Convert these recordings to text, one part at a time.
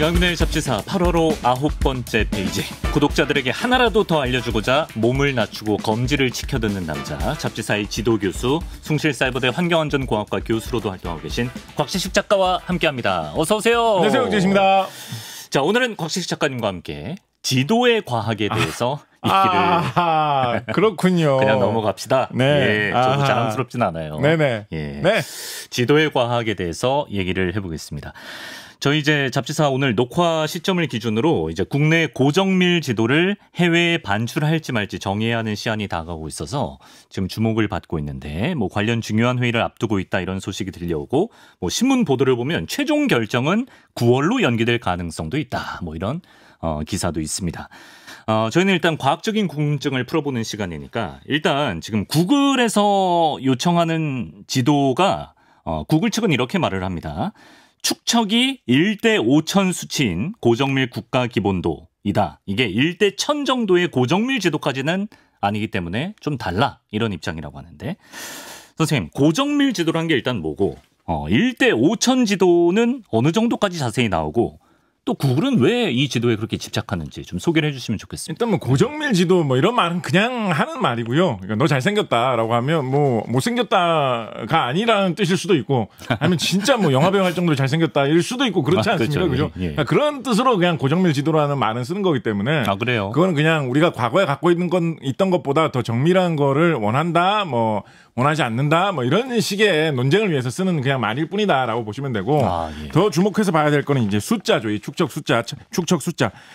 양민의 잡지사 8월호 9번째 페이지. 구독자들에게 하나라도 더 알려주고자 몸을 낮추고 검지를 지켜듣는 남자, 잡지사의 지도교수, 숭실사이버대 환경안전공학과 교수로도 활동하고 계신 곽시식 작가와 함께합니다. 어서 오세요. 안녕하세요. 곽시식입니다. 자, 오늘은 곽시식 작가님과 함께 지도의 과학에 대해서 얘기를 그렇군요. 그냥 넘어갑시다. 네. 예, 저도 자랑스럽진 않아요. 네네. 예. 네. 지도의 과학에 대해서 얘기를 해보겠습니다. 저희 이제 잡지사 오늘 녹화 시점을 기준으로 이제 국내 고정밀 지도를 해외에 반출할지 말지 정해야 하는 시한이 다가오고 있어서 지금 주목을 받고 있는데, 뭐 관련 중요한 회의를 앞두고 있다 이런 소식이 들려오고, 뭐 신문 보도를 보면 최종 결정은 9월로 연기될 가능성도 있다. 뭐 이런 기사도 있습니다. 저희는 일단 과학적인 궁금증을 풀어보는 시간이니까 일단 지금 구글에서 요청하는 지도가 구글 측은 이렇게 말을 합니다. 축척이 1대 5천 수치인 고정밀 국가 기본도이다. 이게 1대 1000 정도의 고정밀 지도까지는 아니기 때문에 좀 달라. 이런 입장이라고 하는데, 선생님, 고정밀 지도란 게 일단 뭐고 1대 5천 지도는 어느 정도까지 자세히 나오고, 또 구글은 왜 이 지도에 그렇게 집착하는지 좀 소개를 해주시면 좋겠습니다. 일단 뭐 고정밀 지도 뭐 이런 말은 그냥 하는 말이고요. 그러니까 너 잘생겼다라고 하면 뭐 못생겼다가 아니라는 뜻일 수도 있고, 아니면 진짜 뭐 영화배우 할 정도로 잘생겼다일 수도 있고, 그렇지 않습니까? 그죠? 예. 그러니까 그런 뜻으로 그냥 고정밀 지도라는 말은 쓰는 거기 때문에. 아, 그래요? 그거는 그냥 우리가 과거에 갖고 있던 것보다 더 정밀한 거를 원한다, 뭐 원하지 않는다, 뭐 이런 식의 논쟁을 위해서 쓰는 그냥 말일 뿐이다라고 보시면 되고, 예. 더 주목해서 봐야 될 거는 이제 숫자죠. 이 축척 숫자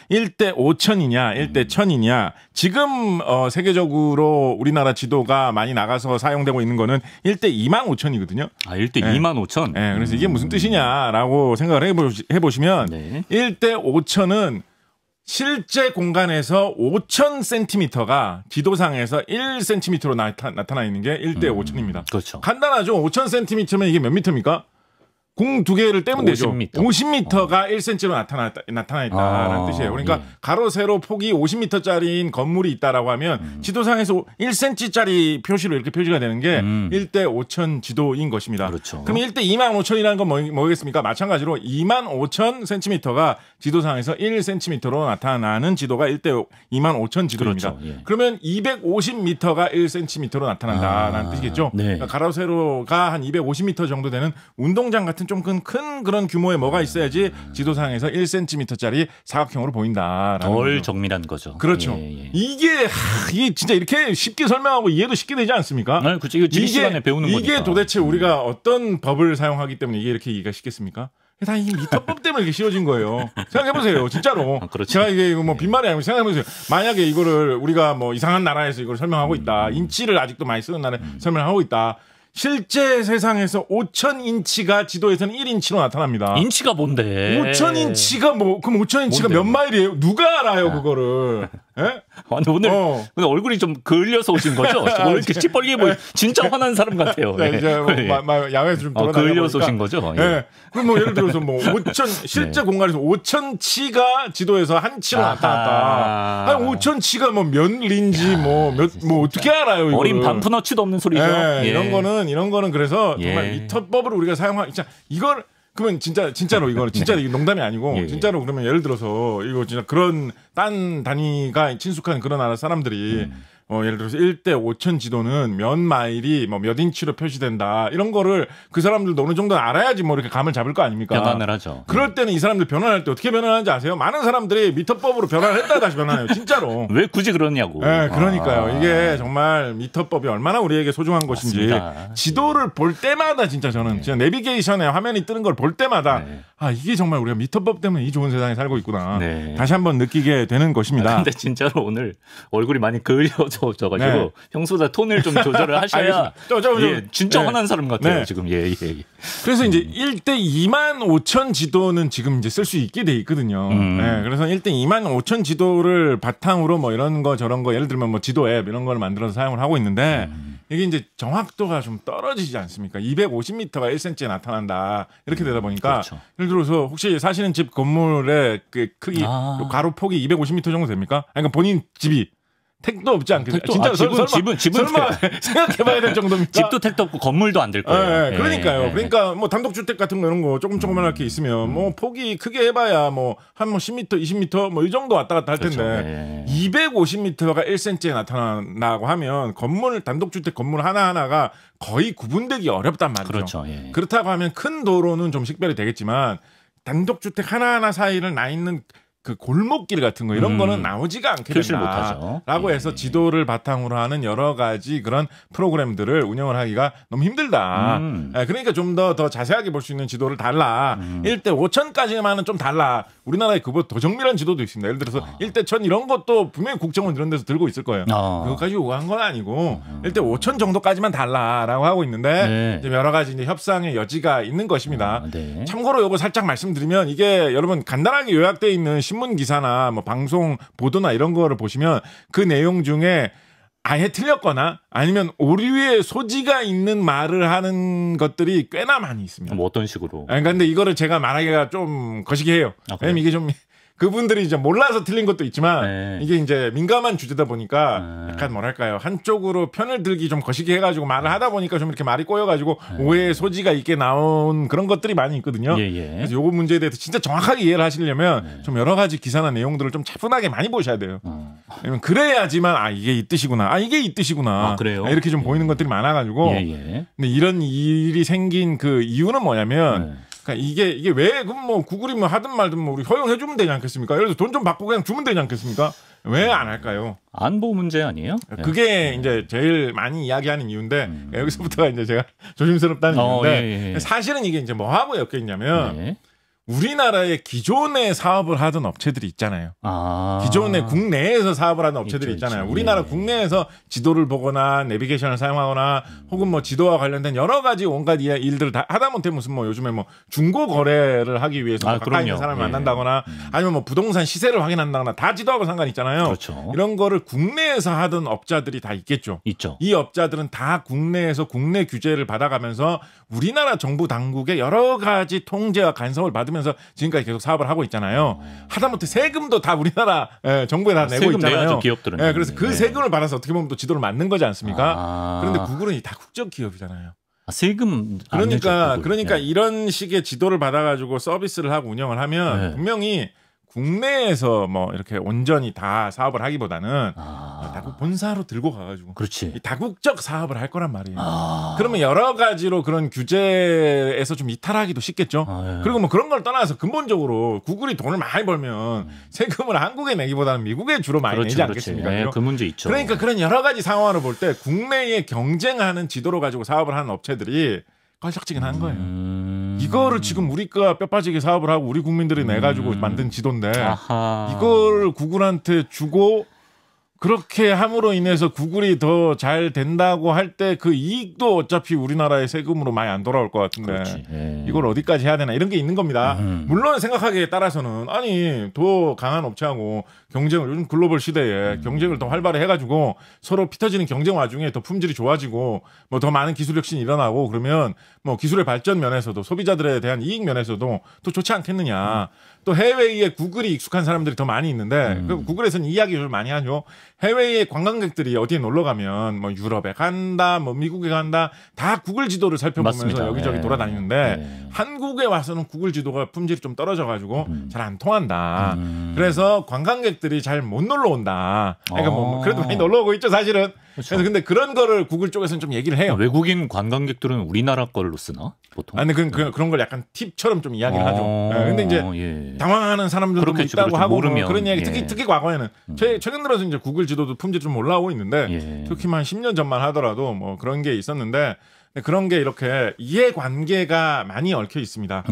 1대 5천이냐 1대 1000이냐. 지금 세계적으로 우리나라 지도가 많이 나가서 사용되고 있는 거는 1대 2만 5천이거든요. 아, 1대 2만 5천? 네, 그래서 이게 무슨 뜻이냐라고 생각을 해보시면, 네. 1대 5천은 실제 공간에서 5,000cm가 지도상에서 1cm로 나타나 있는 게 1대 5천입니다. 그렇죠. 간단하죠. 5,000cm면 이게 몇 미터입니까? 공 두 개를 떼면 되죠. 50m. 50m가 1cm로 나타나 있다라는 뜻이에요. 그러니까 예. 가로 세로 폭이 50m짜리인 건물이 있다라고 하면 지도상에서 1cm짜리 표시로 이렇게 표시가 되는 게 1대 5천 지도인 것입니다. 그렇죠. 그럼 1대 2만 5천이라는 건 뭐겠습니까? 마찬가지로 2만 5천 cm가 지도상에서 1cm로 나타나는 지도가 1대 2만 5천 지도입니다. 그렇죠. 예. 그러면 250m가 1cm로 나타난다라는 뜻이겠죠. 네. 그러니까 가로 세로가 한 250m 정도 되는 운동장 같은 좀 큰 그런 규모의 뭐가 있어야지 지도상에서 1cm짜리 사각형으로 보인다라는 덜 거죠. 정밀한 거죠. 그렇죠. 예. 이게 진짜 이렇게 쉽게 설명하고 이해도 쉽게 되지 않습니까? 네, 그렇죠. 이거 지금 시간에 배우는 거니까. 이게 도대체 우리가 어떤 법을 사용하기 때문에 이게 이렇게 이해가 쉽겠습니까? 다 이 미터법 때문에 이렇게 씌워진 거예요. 생각해보세요. 진짜로. 그렇죠. 제가 이게 뭐 빈말이 아니고 생각해보세요. 만약에 이거를 우리가 뭐 이상한 나라에서 이걸 설명하고 있다. 인치를 아직도 많이 쓰는 나라에 설명하고 있다. 실제 세상에서 5,000인치가 지도에서는 1인치로 나타납니다. 인치가 뭔데? 5,000인치가 그럼 5,000인치가 몇 마일이에요? 누가 알아요, 그거를? 예? 아니, 오늘 얼굴이 좀 그을려서 오신 거죠? 오늘 이렇게 시뻘게 보이. 진짜 화난 사람 같아요. 네, 이제 야외에서 좀 돌아다니고 그을려서 오신 거죠? 예. 네. 그럼 뭐 예를 들어서 5,000 실제 공간에서 5,000치가 지도에서 한 치로 나타났다. 한 5,000치가 몇 리인지 뭐 어떻게 알아요, 이거를? 어린 반푼어치도 없는 소리죠. 네, 예. 이런 거는 그래서 정말 예. 미터법을 우리가 이걸 그러면 진짜로 이거는 진짜 이게 농담이 아니고 예. 진짜로 그러면 예를 들어서 이거 진짜 그런 딴 단위가 친숙한 그런 나라 사람들이 예를 들어서 1대 5천 지도는 몇 마일이 몇 인치로 표시된다. 이런 거를 그 사람들도 어느 정도 알아야지 이렇게 감을 잡을 거 아닙니까? 변환을 하죠. 그럴 때는 이 사람들 변환할 때 어떻게 변환하는지 아세요? 많은 사람들이 미터법으로 변환을 했다가 다시 변환해요. 진짜로. 왜 굳이 그러냐고. 네, 그러니까요. 이게 정말 미터법이 얼마나 우리에게 소중한 것인지. 맞습니다. 지도를 볼 때마다 진짜 저는 진짜 내비게이션에 화면이 뜨는 걸 볼 때마다 이게 정말 우리가 미터법 때문에 이 좋은 세상에 살고 있구나. 네. 다시 한번 느끼게 되는 것입니다. 근데 진짜로 오늘 얼굴이 많이 그을려져가지고 평소보다 톤을 좀 조절을 하셔야 진짜 화난 사람 같아요. 지금. 예. 그래서 이제 1대 2만 5천 지도는 지금 이제 쓸 수 있게 돼 있거든요. 네, 그래서 1대 2만 5천 지도를 바탕으로 이런 거 저런 거 예를 들면 지도 앱 이런 걸 만들어서 사용을 하고 있는데 이게 이제 정확도가 좀 떨어지지 않습니까? 250m가 1cm에 나타난다. 이렇게 되다 보니까 그렇죠. 예를 들어서 혹시 사시는 집 건물의 그 크기 가로 폭이 250m 정도 됩니까? 그러니까 본인 집이 택도 없지 않겠어요? 택도, 진짜 집은 설마 생각해봐야 될 정도입니까? 집도 택도 없고 건물도 안 될 거예요. 네, 그러니까요. 그러니까 뭐 단독주택 같은 거 이런 거 조그만하게 있으면 뭐 폭이 크게 해봐야 뭐 한 10m, 20m 뭐 이 정도 왔다 갔다 할 텐데 그렇죠. 250m가 1cm에 나타난다고 하면 건물 단독주택 건물 하나하나가 거의 구분되기 어렵단 말이죠. 그렇죠. 그렇다고 하면 큰 도로는 좀 식별이 되겠지만 단독주택 하나하나 사이를 나 있는 그 골목길 같은 거 이런 거는 나오지가 않게 된다라고 해서 지도를 바탕으로 하는 여러 가지 그런 프로그램들을 운영을 하기가 너무 힘들다. 그러니까 좀 더 자세하게 볼 수 있는 지도를 달라. 1대 5천까지만은 좀 달라. 우리나라에 그보다 더 정밀한 지도도 있습니다. 예를 들어서 1대 1000 이런 것도 분명히 국정원 이런 데서 들고 있을 거예요. 그것까지 요구한 건 아니고 1대 5천 정도까지만 달라라고 하고 있는데 이제 여러 가지 이제 협상의 여지가 있는 것입니다. 참고로 요거 살짝 말씀드리면 이게 여러분 간단하게 요약되어 있는 신문 기사나 뭐 방송 보도나 이런 거를 보시면 그 내용 중에 아예 틀렸거나 아니면 오류의 소지가 있는 말을 하는 것들이 꽤나 많이 있습니다. 뭐 어떤 식으로? 그러니까 근데 이거를 제가 말하기가 좀 거시기 해요. 왜냐면 이게 좀 그분들이 이제 몰라서 틀린 것도 있지만 이게 이제 민감한 주제다 보니까 약간 뭐랄까요 한쪽으로 편을 들기 좀 거시기 해가지고 말을 하다 보니까 좀 이렇게 말이 꼬여가지고 오해의 소지가 있게 나온 그런 것들이 많이 있거든요. 그래서 요거 문제에 대해서 진짜 정확하게 이해를 하시려면 좀 여러 가지 기사나 내용들을 좀 차분하게 많이 보셔야 돼요. 왜냐면 그래야지만 아 이게 이 뜻이구나, 아 이게 이 뜻이구나, 그래요? 이렇게 좀 보이는 것들이 많아가지고. 근데 이런 일이 생긴 그 이유는 뭐냐면. 그러니까 이게 왜 그럼 뭐 구글이 뭐 하든 말든 뭐 우리 허용해 주면 되지 않겠습니까? 예를 들어 돈 좀 받고 그냥 주면 되지 않겠습니까? 왜 안 할까요? 안보 문제 아니에요? 그게 이제 제일 많이 이야기하는 이유인데 여기서부터가 이제 제가 조심스럽다는 이유인데 사실은 이게 이제 뭐하고 엮여 있냐면 우리나라에 기존에 사업을 하던 업체들이 있잖아요. 기존에 국내에서 사업을 하는 업체들이 있잖아요. 우리나라 국내에서 지도를 보거나 내비게이션을 사용하거나 혹은 뭐 지도와 관련된 여러 가지 온갖 일들을 다 하다못해 무슨 뭐 요즘에 뭐 중고 거래를 하기 위해서 뭐 가까이 있는 사람을 만난다거나 아니면 뭐 부동산 시세를 확인한다거나 다 지도하고 상관이 있잖아요. 그렇죠. 이런 거를 국내에서 하던 업자들이 다 있겠죠. 있죠. 이 업자들은 다 국내에서 국내 규제를 받아가면서 우리나라 정부 당국의 여러 가지 통제와 간섭을 받으면서 지금까지 계속 사업을 하고 있잖아요. 하다못해 세금도 다 우리나라 정부에 다 내고 있잖아요. 내야죠, 기업들은. 그래서 그 세금을 받아서 어떻게 보면 또 지도를 만든 거지 않습니까? 그런데 구글은 이 다국적 기업이잖아요. 세금 그러니까 이런 식의 지도를 받아가지고 서비스를 하고 운영을 하면 분명히 국내에서 뭐 이렇게 온전히 다 사업을 하기보다는 다국 본사로 들고 가가지고 이 다국적 사업을 할 거란 말이에요. 그러면 여러 가지로 그런 규제에서 좀 이탈하기도 쉽겠죠. 그리고 뭐 그런 걸 떠나서 근본적으로 구글이 돈을 많이 벌면 세금을 한국에 내기보다는 미국에 주로 많이 내지 않겠습니까? 그 문제 있죠. 그러니까 그런 여러 가지 상황을 볼 때 국내에 경쟁하는 지도로 가지고 사업을 하는 업체들이 껄쩍지근한 거예요. 이거를 지금 우리가 뼈 빠지게 사업을 하고 우리 국민들이 내가지고 만든 지도인데 이걸 구글한테 주고 그렇게 함으로 인해서 구글이 더 잘 된다고 할 때 그 이익도 어차피 우리나라의 세금으로 많이 안 돌아올 것 같은데 이걸 어디까지 해야 되나 이런 게 있는 겁니다. 물론 생각하기에 따라서는 아니 더 강한 업체하고 경쟁을 요즘 글로벌 시대에 경쟁을 더 활발히 해가지고 서로 피 터지는 경쟁 와중에 더 품질이 좋아지고 뭐 더 많은 기술 혁신이 일어나고 그러면 뭐 기술의 발전 면에서도 소비자들에 대한 이익 면에서도 또 좋지 않겠느냐. 또 해외에 구글이 익숙한 사람들이 더 많이 있는데 그 구글에서는 이야기를 많이 하죠. 해외의 관광객들이 어디에 놀러 가면 뭐 유럽에 간다, 뭐 미국에 간다, 다 구글 지도를 살펴보면서 맞습니다. 여기저기 돌아다니는데 한국에 와서는 구글 지도가 품질이 좀 떨어져가지고 잘 안 통한다. 그래서 관광객들이 잘 못 놀러 온다. 그러니까 뭐 그래도 많이 놀러 오고 있죠, 사실은. 그렇죠. 그래서 근데 그런 거를 구글 쪽에서는 좀 얘기를 해요. 외국인 관광객들은 우리나라 걸로 쓰나? 보통? 아니 그런 걸 약간 팁처럼 좀 이야기를 하죠. 근데 이제 당황하는 사람들도 있다고 하고 모르면, 뭐 그런 이야기 특히 과거에는 최근 들어서 이제 구글 지도도 품질이 좀 올라오고 있는데 특히만 10년 전만 하더라도 뭐 그런 게 있었는데 그런 게 이렇게 이해관계가 많이 얽혀 있습니다.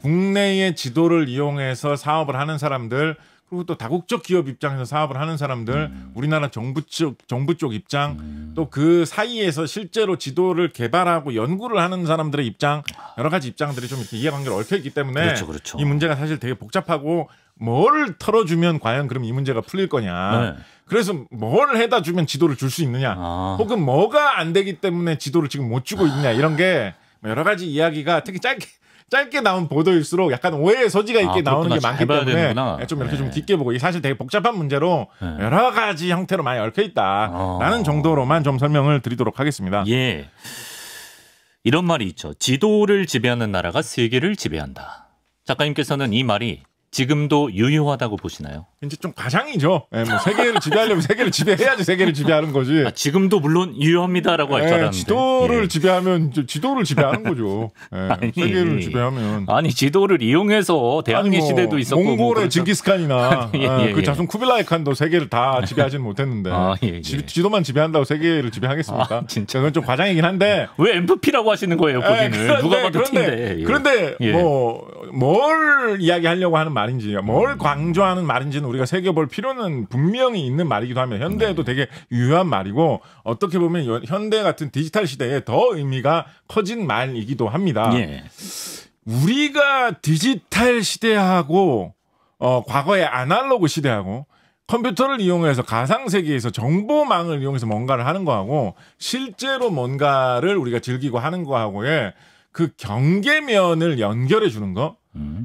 국내의 지도를 이용해서 사업을 하는 사람들 그리고 또 다국적 기업 입장에서 사업을 하는 사람들, 우리나라 정부 쪽 입장, 또 그 사이에서 실제로 지도를 개발하고 연구를 하는 사람들의 입장, 여러 가지 입장들이 좀 이렇게 이해관계를 얽혀 있기 때문에 이 문제가 사실 되게 복잡하고 뭘 털어주면 과연 그럼 이 문제가 풀릴 거냐. 그래서 뭘 해다 주면 지도를 줄 수 있느냐. 혹은 뭐가 안 되기 때문에 지도를 지금 못 주고 있냐. 이런 게 여러 가지 이야기가 특히 짧게 나온 보도일수록 약간 오해의 소지가 있게 나오는 게 많기 때문에 되는구나. 좀 이렇게 좀 깊게 보고, 이 사실 되게 복잡한 문제로 여러 가지 형태로 많이 얽혀 있다라는 정도로만 좀 설명을 드리도록 하겠습니다. 예. 이런 말이 있죠. 지도를 지배하는 나라가 세계를 지배한다. 작가님께서는 이 말이 지금도 유효하다고 보시나요? 이제 좀 과장이죠. 뭐 세계를 지배하려면 세계를 지배해야지 세계를 지배하는 거지. 지금도 물론 유효합니다라고 할 줄 알았는데. 지도를 지배하면 지도를 지배하는 거죠. 아니, 세계를 지배하면. 아니 지도를 이용해서 대항해 시대도 있었고. 몽골의 징기스칸이나 예. 그 자손 쿠빌라이 칸도 세계를 다 지배하지는 못했는데 예. 지도만 지배한다고 세계를 지배하겠습니까? 진짜 그건 좀 과장이긴 한데. 왜 MVP라고 하시는 거예요, 거기는? 누가 봐도 T인데. 그런데 뭘 이야기하려고 하는 말인지, 뭘 강조하는 말인지는 우리가 새겨볼 필요는 분명히 있는 말이기도 하며, 현대에도 되게 유효한 말이고, 어떻게 보면 현대 같은 디지털 시대에 더 의미가 커진 말이기도 합니다. 예. 우리가 디지털 시대하고 과거의 아날로그 시대하고 컴퓨터를 이용해서 가상세계에서 정보망을 이용해서 뭔가를 하는 거하고 실제로 뭔가를 우리가 즐기고 하는 거하고의 그 경계면을 연결해 주는 거,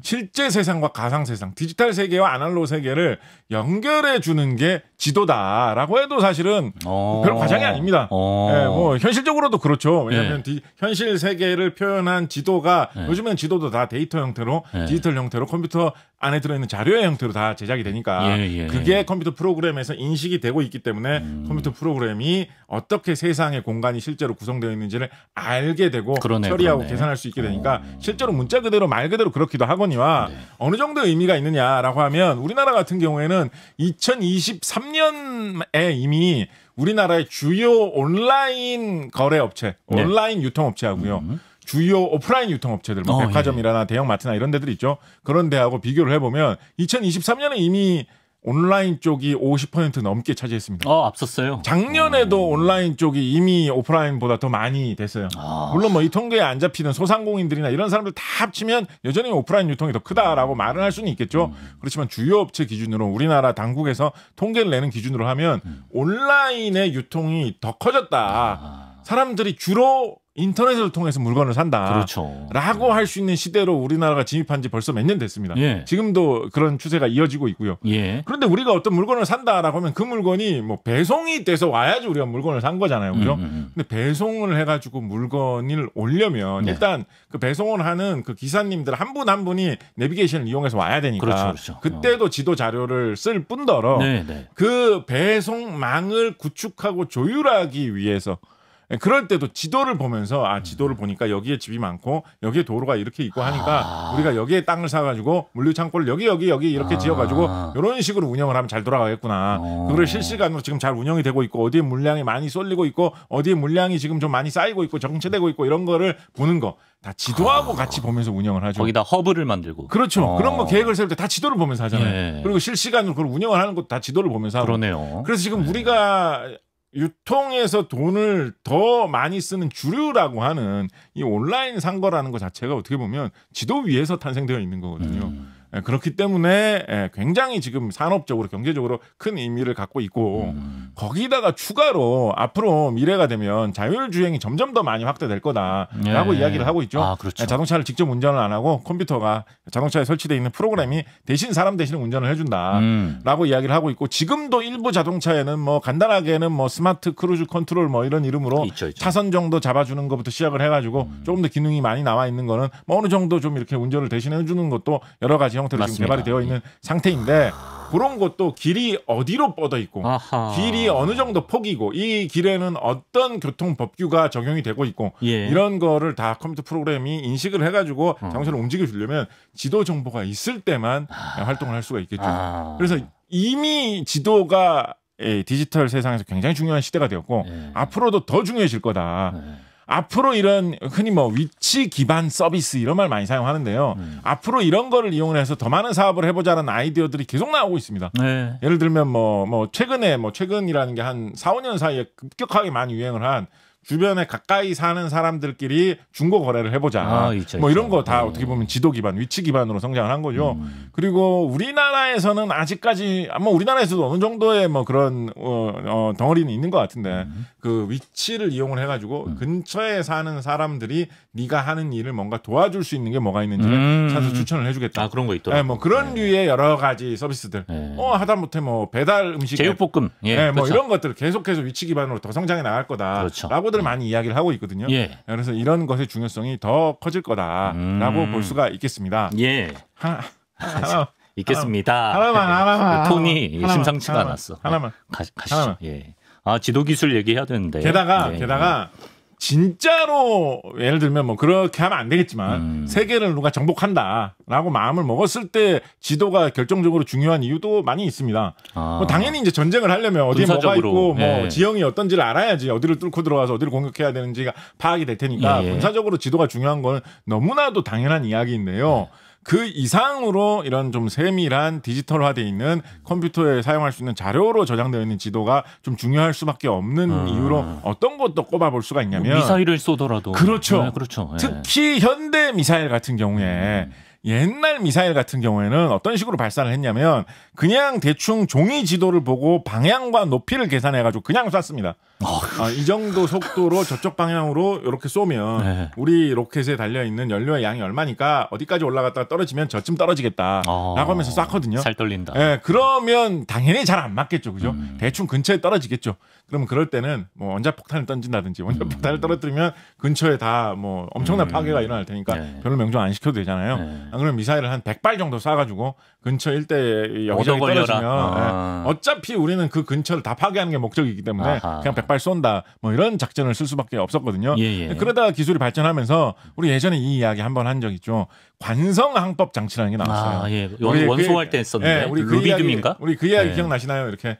실제 세상과 가상 세상, 디지털 세계와 아날로그 세계를 연결해 주는 게 지도다라고 해도 사실은 별 과장이 아닙니다. 뭐 현실적으로도 그렇죠. 왜냐하면 현실 세계를 표현한 지도가 요즘엔 지도도 다 데이터 형태로, 디지털 형태로, 컴퓨터 안에 들어있는 자료의 형태로 다 제작이 되니까 그게 컴퓨터 프로그램에서 인식이 되고 있기 때문에 컴퓨터 프로그램이 어떻게 세상의 공간이 실제로 구성되어 있는지를 알게 되고 처리하고 계산할 수 있게 되니까 실제로 문자 그대로 말 그대로 그렇기도 하거니와 어느 정도 의미가 있느냐라고 하면, 우리나라 같은 경우에는 2023년에 이미 우리나라의 주요 온라인 거래업체, 온라인 유통업체하고요. 주요 오프라인 유통업체들, 뭐 백화점이나 대형마트나 이런 데들 있죠. 그런 데하고 비교를 해보면 2023년에 이미 온라인 쪽이 50% 넘게 차지했습니다. 앞섰어요. 작년에도 온라인 쪽이 이미 오프라인보다 더 많이 됐어요. 물론 뭐 이 통계에 안 잡히는 소상공인들이나 이런 사람들 다 합치면 여전히 오프라인 유통이 더 크다라고 말은 할 수는 있겠죠. 그렇지만 주요 업체 기준으로 우리나라 당국에서 통계를 내는 기준으로 하면 온라인의 유통이 더 커졌다. 사람들이 주로 인터넷을 통해서 물건을 산다. 라고 할 수 있는 시대로 우리나라가 진입한 지 벌써 몇 년 됐습니다. 지금도 그런 추세가 이어지고 있고요. 그런데 우리가 어떤 물건을 산다라고 하면 그 물건이 뭐 배송이 돼서 와야지 우리가 물건을 산 거잖아요. 그죠? 근데 배송을 해가지고 물건을 오려면 일단 그 배송을 하는 그 기사님들 한 분 한 분이 내비게이션을 이용해서 와야 되니까 그때도 지도 자료를 쓸 뿐더러 그 배송망을 구축하고 조율하기 위해서, 그럴 때도 지도를 보면서 지도를 보니까 여기에 집이 많고 여기에 도로가 이렇게 있고 하니까 우리가 여기에 땅을 사가지고 물류 창고를 여기 이렇게 지어가지고 이런 식으로 운영을 하면 잘 돌아가겠구나. 그걸 실시간으로 지금 잘 운영이 되고 있고, 어디에 물량이 많이 쏠리고 있고 어디에 물량이 지금 좀 많이 쌓이고 있고 정체되고 있고, 이런 거를 보는 거 다 지도하고 같이 보면서 운영을 하죠. 거기다 허브를 만들고. 그렇죠. 그런 거 계획을 세울 때 다 지도를 보면서 하잖아요. 그리고 실시간으로 그걸 운영을 하는 것도 다 지도를 보면서 하고. 그래서 지금 우리가 유통에서 돈을 더 많이 쓰는 주류라고 하는 이 온라인 상거라는 것 자체가 어떻게 보면 지도 위에서 탄생되어 있는 거거든요. 그렇기 때문에 굉장히 지금 산업적으로 경제적으로 큰 의미를 갖고 있고, 거기다가 추가로 앞으로 미래가 되면 자율주행이 점점 더 많이 확대될 거다라고 이야기를 하고 있죠. 자동차를 직접 운전을 안 하고 컴퓨터가 자동차에 설치되어 있는 프로그램이 대신 사람 대신 운전을 해준다라고 이야기를 하고 있고, 지금도 일부 자동차에는 뭐 간단하게는 뭐 스마트 크루즈 컨트롤 뭐 이런 이름으로 있죠. 차선 정도 잡아주는 것부터 시작을 해가지고 조금 더 기능이 많이 나와 있는 거는 뭐 어느 정도 좀 이렇게 운전을 대신해 주는 것도 여러 가지 형태로 지금 개발이 되어 있는 상태인데, 그런 것도 길이 어디로 뻗어 있고 길이 어느 정도 폭이고 이 길에는 어떤 교통 법규가 적용이 되고 있고 이런 거를 다 컴퓨터 프로그램이 인식을 해가지고 자동차를 움직여 주려면 지도 정보가 있을 때만 활동을 할 수가 있겠죠. 그래서 이미 지도가 디지털 세상에서 굉장히 중요한 시대가 되었고 앞으로도 더 중요해질 거다. 앞으로 이런 흔히 뭐 위치 기반 서비스 이런 말 많이 사용하는데요. 앞으로 이런 거를 이용해서 더 많은 사업을 해보자는 아이디어들이 계속 나오고 있습니다. 예를 들면 뭐 최근이라는 게 한 4, 5년 사이에 급격하게 많이 유행을 한 주변에 가까이 사는 사람들끼리 중고 거래를 해보자. 있죠, 뭐 이런 있죠. 거 다 네. 어떻게 보면 지도 기반, 위치 기반으로 성장을 한 거죠. 그리고 우리나라에서는 아직까지 뭐 우리나라에서도 어느 정도의 뭐 그런 덩어리는 있는 것 같은데 그 위치를 이용을 해가지고 근처에 사는 사람들이 네가 하는 일을 뭔가 도와줄 수 있는 게 뭐가 있는지를 찾아서 추천을 해주겠다. 그런 거 있더라고요. 네, 뭐 그런 류의 여러 가지 서비스들. 하다못해 뭐 배달 음식, 제육볶음, 뭐 그렇죠. 이런 것들 계속해서 위치 기반으로 더 성장해 나갈 거다라고들 그렇죠. 많이 이야기를 하고 있거든요. 그래서 이런 것의 중요성이 더 커질 거다라고 볼 수가 있겠습니다. 하나, 있겠습니다. 하나만. 톤이 심상치가 하나만, 않았어. 하나만. 가시죠. 하나만. 지도 기술 얘기해야 되는데. 게다가 진짜로 예를 들면 뭐 그렇게 하면 안 되겠지만 세계를 누가 정복한다라고 마음을 먹었을 때 지도가 결정적으로 중요한 이유도 많이 있습니다. 뭐 당연히 이제 전쟁을 하려면 어디에 뭐가 있고 뭐 지형이 어떤지를 알아야지 어디를 뚫고 들어가서 어디를 공격해야 되는지가 파악이 될 테니까 군사적으로 지도가 중요한 건 너무나도 당연한 이야기인데요. 그 이상으로 이런 좀 세밀한 디지털화되어 있는 컴퓨터에 사용할 수 있는 자료로 저장되어 있는 지도가 좀 중요할 수밖에 없는 이유로 어떤 것도 꼽아볼 수가 있냐면 미사일을 쏘더라도 그렇죠. 그렇죠. 특히 현대 미사일 같은 경우에 옛날 미사일 같은 경우에는 어떤 식으로 발사를 했냐면 그냥 대충 종이 지도를 보고 방향과 높이를 계산해가지고 그냥 쐈습니다. 이 정도 속도로 저쪽 방향으로 이렇게 쏘면 우리 로켓에 달려있는 연료의 양이 얼마니까 어디까지 올라갔다가 떨어지면 저쯤 떨어지겠다라고 하면서 쐈거든요. 살 떨린다. 그러면 당연히 잘 안 맞겠죠. 그죠? 대충 근처에 떨어지겠죠. 그러면 그럴 때는 뭐 원자폭탄을 던진다든지 원자폭탄을 떨어뜨리면 근처에 다 뭐 엄청난 파괴가 일어날 테니까 별로 명중 안 시켜도 되잖아요. 안 그러면 미사일을 한 100발 정도 쏴가지고 근처 일대에 여기저기 떨어지면 어차피 우리는 그 근처를 다 파괴하는 게 목적이기 때문에 그냥 100발 쏜다 뭐 이런 작전을 쓸 수밖에 없었거든요. 그러다가 기술이 발전하면서 우리 예전에 이 이야기 한번 한 적 있죠. 관성항법 장치라는 게 나왔어요. 원소할 때 썼는데 우리 루비듐인가? 우리 그 이야기 기억나시나요? 이렇게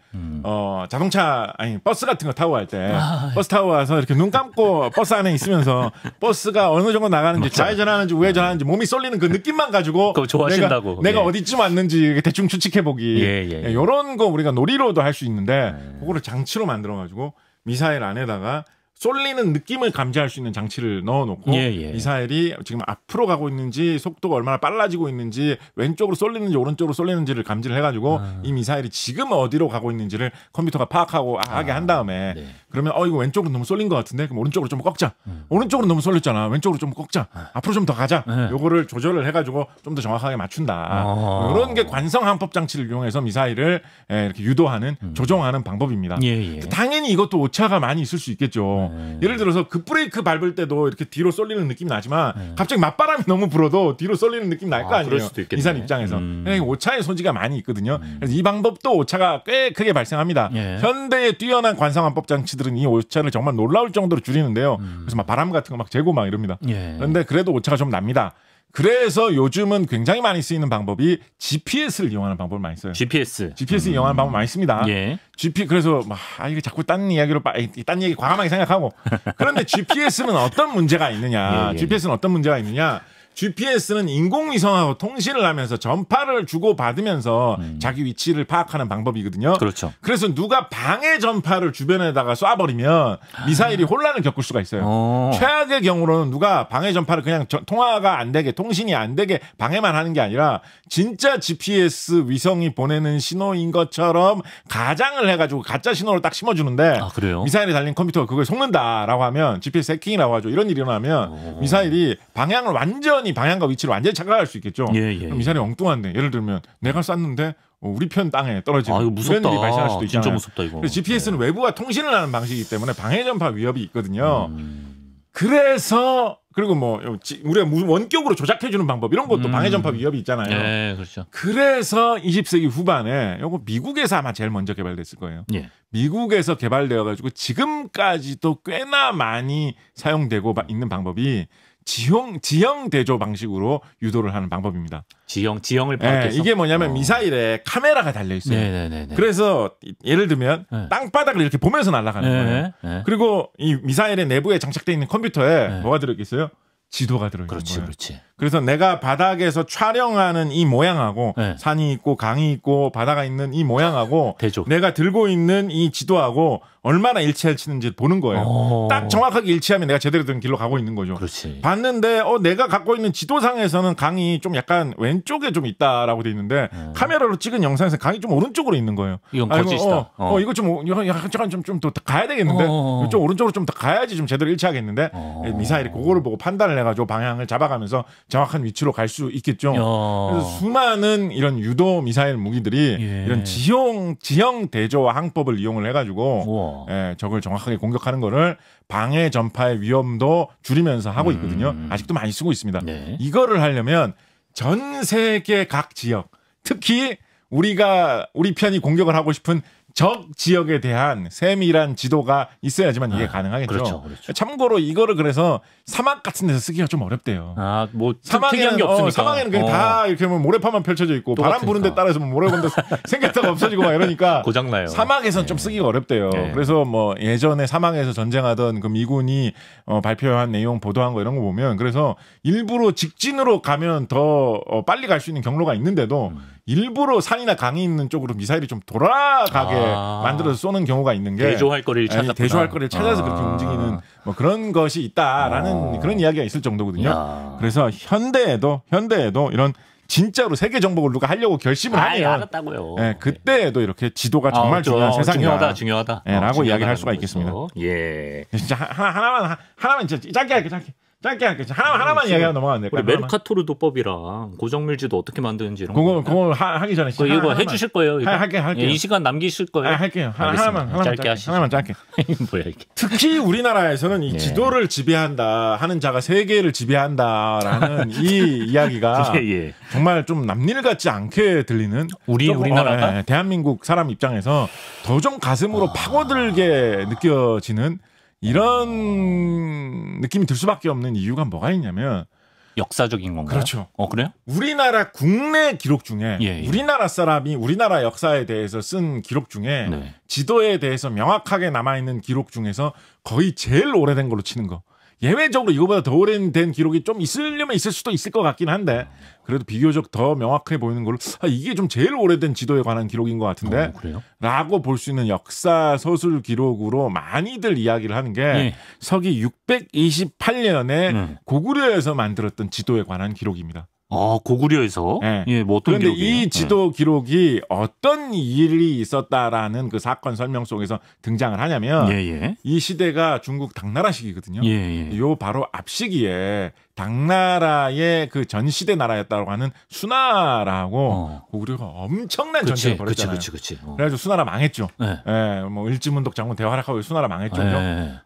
자동차 버스 같은 거 타고 갈 때 버스 타고 와서 이렇게 눈 감고 버스 안에 있으면서 버스가 어느 정도 나가는지 좌회전하는지 우회전하는지 몸이 쏠리는 그 느낌만 가지고 그거 좋아하신다고. 내가 어디쯤 왔는지 대충 추측해 보기. 이런 거 우리가 놀이로도 할 수 있는데 그거를 장치로 만들어 가지고 미사일 안에다가 쏠리는 느낌을 감지할 수 있는 장치를 넣어놓고 미사일이 지금 앞으로 가고 있는지 속도가 얼마나 빨라지고 있는지 왼쪽으로 쏠리는지 오른쪽으로 쏠리는지를 감지를 해가지고 이 미사일이 지금 어디로 가고 있는지를 컴퓨터가 파악하고 하게 한 다음에 그러면 이거 왼쪽으로 너무 쏠린 것 같은데 그럼 오른쪽으로 좀 꺾자. 오른쪽으로 너무 쏠렸잖아. 왼쪽으로 좀 꺾자. 앞으로 좀 더 가자. 요거를 조절을 해가지고 좀 더 정확하게 맞춘다. 이런 게 관성항법 장치를 이용해서 미사일을 이렇게 유도하는 조종하는 방법입니다. 당연히 이것도 오차가 많이 있을 수 있겠죠. 예를 들어서 급브레이크 밟을 때도 이렇게 뒤로 쏠리는 느낌이 나지만 갑자기 맞바람이 너무 불어도 뒤로 쏠리는 느낌 날 거 아니에요. 이산 입장에서. 오차의 소지가 많이 있거든요. 그래서 이 방법도 오차가 꽤 크게 발생합니다. 현대의 뛰어난 관성항법 장치들은 이 오차를 정말 놀라울 정도로 줄이는데요. 그래서 막 바람 같은 거 막 재고 막 이럽니다. 그런데 그래도 오차가 좀 납니다. 그래서 요즘은 굉장히 많이 쓰이는 방법이 GPS를 이용하는 방법을 많이 써요. GPS 이용하는 방법 많이 씁니다. 그래서 이게 자꾸 딴 얘기 과감하게 생각하고 그런데 GPS는 어떤 문제가 있느냐? GPS는 어떤 문제가 있느냐? GPS는 인공위성하고 통신을 하면서 전파를 주고받으면서 자기 위치를 파악하는 방법이거든요. 그렇죠. 그래서 누가 방해 전파를 주변에다가 쏴버리면 미사일이 혼란을 겪을 수가 있어요. 최악의 경우로는 누가 방해 전파를 그냥 통화가 안 되게 통신이 안 되게 방해만 하는 게 아니라 진짜 GPS 위성이 보내는 신호인 것처럼 가장을 해가지고 가짜 신호를 딱 심어주는데 미사일이 달린 컴퓨터가 그걸 속는다라고 하면 GPS 해킹이라고 하죠. 이런 일이 일어나면 미사일이 방향과 위치를 완전히 착각할 수 있겠죠. 그럼 미사일이 엉뚱한데 예를 들면 내가 쐈는데 우리 편 땅에 떨어지는 이런 일이 발생할 수도 있잖아요. 진짜 무섭다 이거. 그래서 GPS는 외부와 통신을 하는 방식이기 때문에 방해 전파 위협이 있거든요. 그래서 그리고 뭐 우리가 무슨 원격으로 조작해주는 방법 이런 것도 방해 전파 위협이 있잖아요. 그렇죠. 그래서 20세기 후반에 요거 미국에서 아마 제일 먼저 개발됐을 거예요. 미국에서 개발되어가지고 지금까지도 꽤나 많이 사용되고 있는 방법이 지형 대조 방식으로 유도를 하는 방법입니다. 지형을 파악해서 이게 뭐냐면 미사일에 카메라가 달려 있어요. 그래서 예를 들면 땅바닥을 이렇게 보면서 날아가는 거예요. 그리고 이 미사일의 내부에 장착되어 있는 컴퓨터에 뭐가 들어있겠어요? 지도가 들어있는 거예요. 그래서 내가 바닥에서 촬영하는 이 모양하고 네. 산이 있고 강이 있고 바다가 있는 이 모양하고 대조. 내가 들고 있는 이 지도하고 얼마나 일치할지는지 보는 거예요. 딱 정확하게 일치하면 내가 제대로 된 길로 가고 있는 거죠. 그렇지. 봤는데 내가 갖고 있는 지도상에서는 강이 좀 약간 왼쪽에 좀 있다라고 돼 있는데 카메라로 찍은 영상에서 강이 좀 오른쪽으로 있는 거예요. 이건 거짓이다. 이거 좀 더 가야 되겠는데 좀 오른쪽으로 좀 더 가야지 좀 제대로 일치하겠는데 미사일이 그거를 보고 판단을 해가지고 방향을 잡아가면서 정확한 위치로 갈 수 있겠죠. 그래서 수많은 이런 유도 미사일 무기들이 이런 지형 대조와 항법을 이용을 해가지고 적을 정확하게 공격하는 거를 방해 전파의 위험도 줄이면서 하고 있거든요. 아직도 많이 쓰고 있습니다. 네. 이거를 하려면 전 세계 각 지역, 특히 우리 편이 공격을 하고 싶은 적 지역에 대한 세밀한 지도가 있어야지만 이게 가능하겠죠. 그렇죠. 참고로 이거를 그래서 사막 같은 데서 쓰기가 좀 어렵대요. 뭐 특이한 게 없으니까. 사막에는 그냥 다 이렇게 모래파만 펼쳐져 있고 바람 부는 데 따라서 모래 본데 생겼다가 없어지고 막 이러니까 고장나요. 사막에선 좀 쓰기가 어렵대요. 그래서 뭐 예전에 사막에서 전쟁하던 그 미군이 발표한 내용 보도한 거 이런 거 보면 그래서 일부러 직진으로 가면 더 빨리 갈 수 있는 경로가 있는데도 일부러 산이나 강이 있는 쪽으로 미사일이 좀 돌아가게 만들어서 쏘는 경우가 있는 게 대조할 거리를 찾았구나. 대조할 거리를 찾아서 그렇게 움직이는 뭐 그런 것이 있다라는 그런 이야기가 있을 정도거든요. 그래서 현대에도 이런 진짜로 세계 정복을 누가 하려고 결심을 하면 알았다고요. 그때에도 이렇게 지도가 정말 중요한 세상이다. 중요하다. 라고 이야기를 할 수가 있겠습니다. 예. 진짜 하나만 진짜 짧게 할게. 하나만 이야기하고 넘어가면 될까요? 우리 메르카토르 도법이랑 고정밀지도 어떻게 만드는지 이런 거. 그걸 하기 전에 이거 해주실 거예요? 이거? 할게요. 이 시간 남기실 거예요? 할게요. 하나만 짧게 하시죠. 하나만 짧게. 뭐야 이게? 특히 우리나라에서는 이 지도를 지배한다 하는 자가 세계를 지배한다라는 이 이야기가 정말 좀 남일 같지 않게 들리는 우리나라가 대한민국 사람 입장에서 더 좀 가슴으로 파고들게 느껴지는 이런 느낌이 들 수밖에 없는 이유가 뭐가 있냐면 역사적인 건가요? 그렇죠. 그래요? 우리나라 국내 기록 중에 우리나라 사람이 우리나라 역사에 대해서 쓴 기록 중에 지도에 대해서 명확하게 남아있는 기록 중에서 거의 제일 오래된 걸로 치는 거. 예외적으로 이거보다 더 오래된 기록이 좀 있으려면 있을 수도 있을 것 같긴 한데 그래도 비교적 더 명확해 보이는 걸로 이게 좀 제일 오래된 지도에 관한 기록인 것 같은데 라고 볼 수 있는 역사 서술 기록으로 많이들 이야기를 하는 게 서기 628년에 고구려에서 만들었던 지도에 관한 기록입니다. 고구려에서? 뭐 어떤 그런데 기록이에요? 이 지도 기록이 어떤 일이 있었다라는 그 사건 설명 속에서 등장을 하냐면 이 시대가 중국 당나라 시기거든요. 요 바로 앞 시기에 당나라의 그 전시대 나라였다고 하는 수나라하고 고구려가 엄청난 전쟁을 벌였잖아요. 그래가지고 수나라 망했죠. 뭐 일지문덕 장군 대활약하고 수나라 망했죠.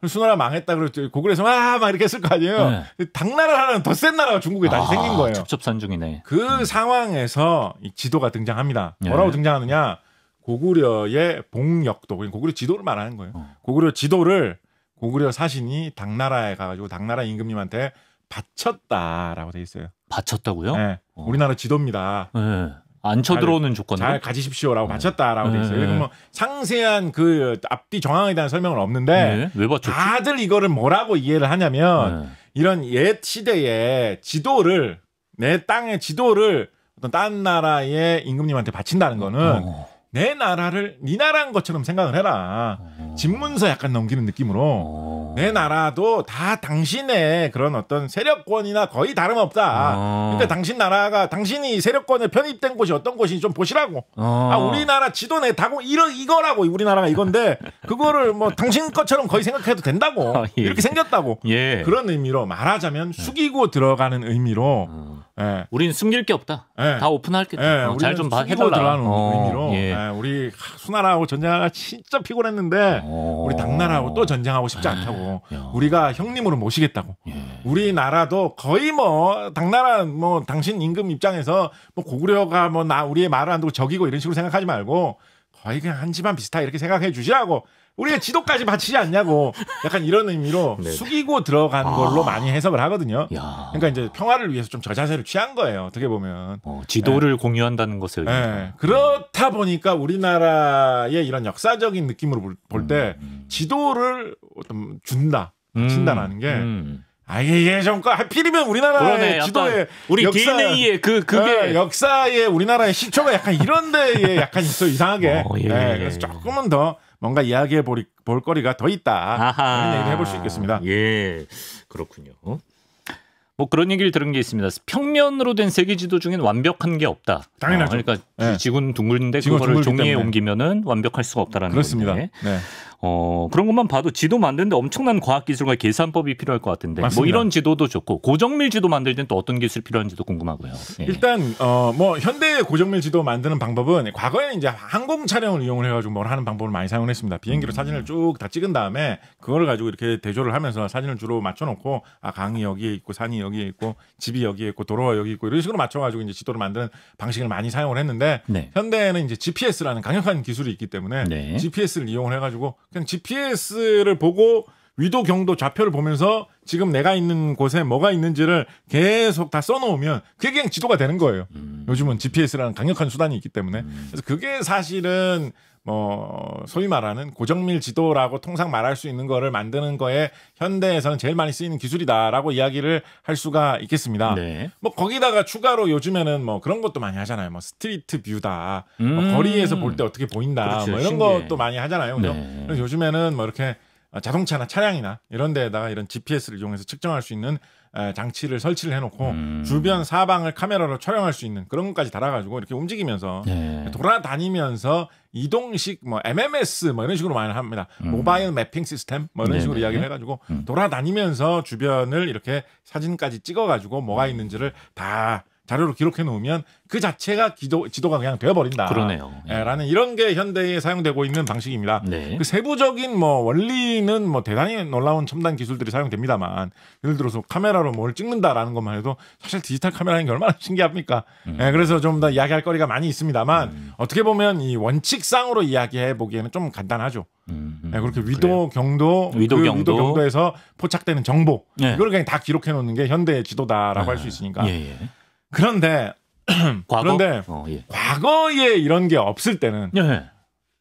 수나라 망했다 그랬더니 고구려에서 막 이렇게 했을 거 아니에요. 당나라라는 더 센 나라가 중국에 다시 생긴 거예요. 첩첩산중이네. 그 상황에서 이 지도가 등장합니다. 뭐라고 등장하느냐? 고구려의 봉역도, 고구려 지도를 말하는 거예요. 고구려 지도를 고구려 사신이 당나라에 가가지고 당나라 임금님한테 바쳤다라고 돼 있어요. 바쳤다고요? 네. 우리나라 지도입니다. 안 쳐들어오는 조건으로 잘 가지십시오라고 바쳤다라고 돼 있어요. 뭐 상세한 그 앞뒤 정황에 대한 설명은 없는데 왜 바쳤지? 다들 이거를 뭐라고 이해를 하냐면 이런 옛 시대의 지도를 내 땅의 지도를 어떤 딴 나라의 임금님한테 바친다는 거는 내 나라를 네 나라인 것처럼 생각을 해라. 집문서 약간 넘기는 느낌으로 내 나라도 다 당신의 그런 어떤 세력권이나 거의 다름없다. 그러니까 당신 나라가 당신이 세력권에 편입된 곳이 어떤 곳인지 좀 보시라고. 우리나라 지도 내 다고 이거라고 우리나라가 이건데 그거를 뭐 당신 것처럼 거의 생각해도 된다고. 이렇게 생겼다고. 그런 의미로 말하자면 숙이고 들어가는 의미로 우리는 숨길 게 없다. 다 오픈할게. 잘 좀 해달라. 의미로 우리 수나라하고 전쟁하가 진짜 피곤했는데 우리 당나라하고 또 전쟁하고 싶지 않다고. 우리가 형님으로 모시겠다고. 우리나라도 거의 뭐 당나라 뭐 당신 임금 입장에서 뭐 고구려가 뭐 우리의 말을 안 듣고 적이고 이런 식으로 생각하지 말고 거의 그냥 한 집안 비슷하게 이렇게 생각해 주시라고. 우리가 지도까지 바치지 않냐고. 약간 이런 의미로 숙이고 들어간 걸로 많이 해석을 하거든요. 그러니까 이제 평화를 위해서 좀 저 자세를 취한 거예요. 어떻게 보면. 지도를 공유한다는 것을. 그렇다 보니까 우리나라의 이런 역사적인 느낌으로 볼 때 지도를 어떤 준다, 바친다라는 게 아예 좀 하필이면 우리나라의 지도에 우리 DNA의 그게 역사에 우리나라의 시초가 약간 이런 데에 약간 있어 이상하게. 예. 그래서 조금은 더 뭔가 이야기해 볼 거리가 더 있다. 그런 얘기를 해볼 수 있겠습니다. 예, 그렇군요. 뭐 그런 얘기를 들은 게 있습니다. 평면으로 된 세계 지도 중엔 완벽한 게 없다. 당연하죠. 그러니까 네. 지구는 둥글는데 그거를 종이에 옮기면은 완벽할 수가 없다라는 그렇습니다. 건데. 네. 그런 것만 봐도 지도 만드는데 엄청난 과학 기술과 계산법이 필요할 것 같은데 맞습니다. 뭐 이런 지도도 좋고 고정밀 지도 만들 때는 또 어떤 기술 필요한지도 궁금하고요. 예. 일단 뭐 현대의 고정밀 지도 만드는 방법은 과거에는 이제 항공 촬영을 이용을 해가지고 뭘 하는 방법을 많이 사용했습니다. 비행기로 사진을 쭉 다 찍은 다음에 그걸 가지고 이렇게 대조를 하면서 사진을 주로 맞춰놓고 강이 여기에 있고 산이 여기에 있고 집이 여기에 있고 도로가 여기 있고 이런 식으로 맞춰가지고 이제 지도를 만드는 방식을 많이 사용을 했는데 네. 현대에는 이제 GPS라는 강력한 기술이 있기 때문에 네. GPS를 이용을 해가지고 그냥 GPS를 보고 위도 경도 좌표를 보면서 지금 내가 있는 곳에 뭐가 있는지를 계속 다 써놓으면 그게 그냥 지도가 되는 거예요. 요즘은 GPS라는 강력한 수단이 있기 때문에 그래서 그게 사실은 뭐 소위 말하는 고정밀 지도라고 통상 말할 수 있는 거를 만드는 거에 현대에서는 제일 많이 쓰이는 기술이다라고 이야기를 할 수가 있겠습니다. 네. 뭐 거기다가 추가로 요즘에는 뭐 그런 것도 많이 하잖아요. 뭐 스트리트 뷰다, 뭐 거리에서 볼 때 어떻게 보인다, 그렇죠. 뭐 이런 신기해. 것도 많이 하잖아요. 네. 그래서 요즘에는 뭐 이렇게 자동차나 차량이나 이런 데에다가 이런 GPS를 이용해서 측정할 수 있는 장치를 설치를 해놓고 주변 사방을 카메라로 촬영할 수 있는 그런 것까지 달아가지고 이렇게 움직이면서 네. 돌아다니면서 이동식 뭐 MMS 뭐 이런 식으로 많이 합니다. 모바일 매핑 시스템 뭐 이런 식으로 네네. 이야기를 해가지고 돌아다니면서 주변을 이렇게 사진까지 찍어가지고 뭐가 있는지를 다 자료로 기록해 놓으면 그 자체가 지도가 그냥 되어버린다. 그러네요. 네. 라는 이런 게 현대에 사용되고 있는 방식입니다. 네. 그 세부적인 뭐 원리는 뭐 대단히 놀라운 첨단 기술들이 사용됩니다만 예를 들어서 카메라로 뭘 찍는다라는 것만 해도 사실 디지털 카메라인 게 얼마나 신기합니까? 그래서 좀 더 이야기할 거리가 많이 있습니다만 어떻게 보면 이 원칙상으로 이야기해 보기에는 좀 간단하죠. 그렇게 위도 경도, 위도 경도. 경도에서 포착되는 정보 네. 이걸 그냥 다 기록해 놓는 게 현대의 지도다라고 할 수 있으니까. 예, 예. 그런데 과거? 그런데 예. 과거에 이런 게 없을 때는 예.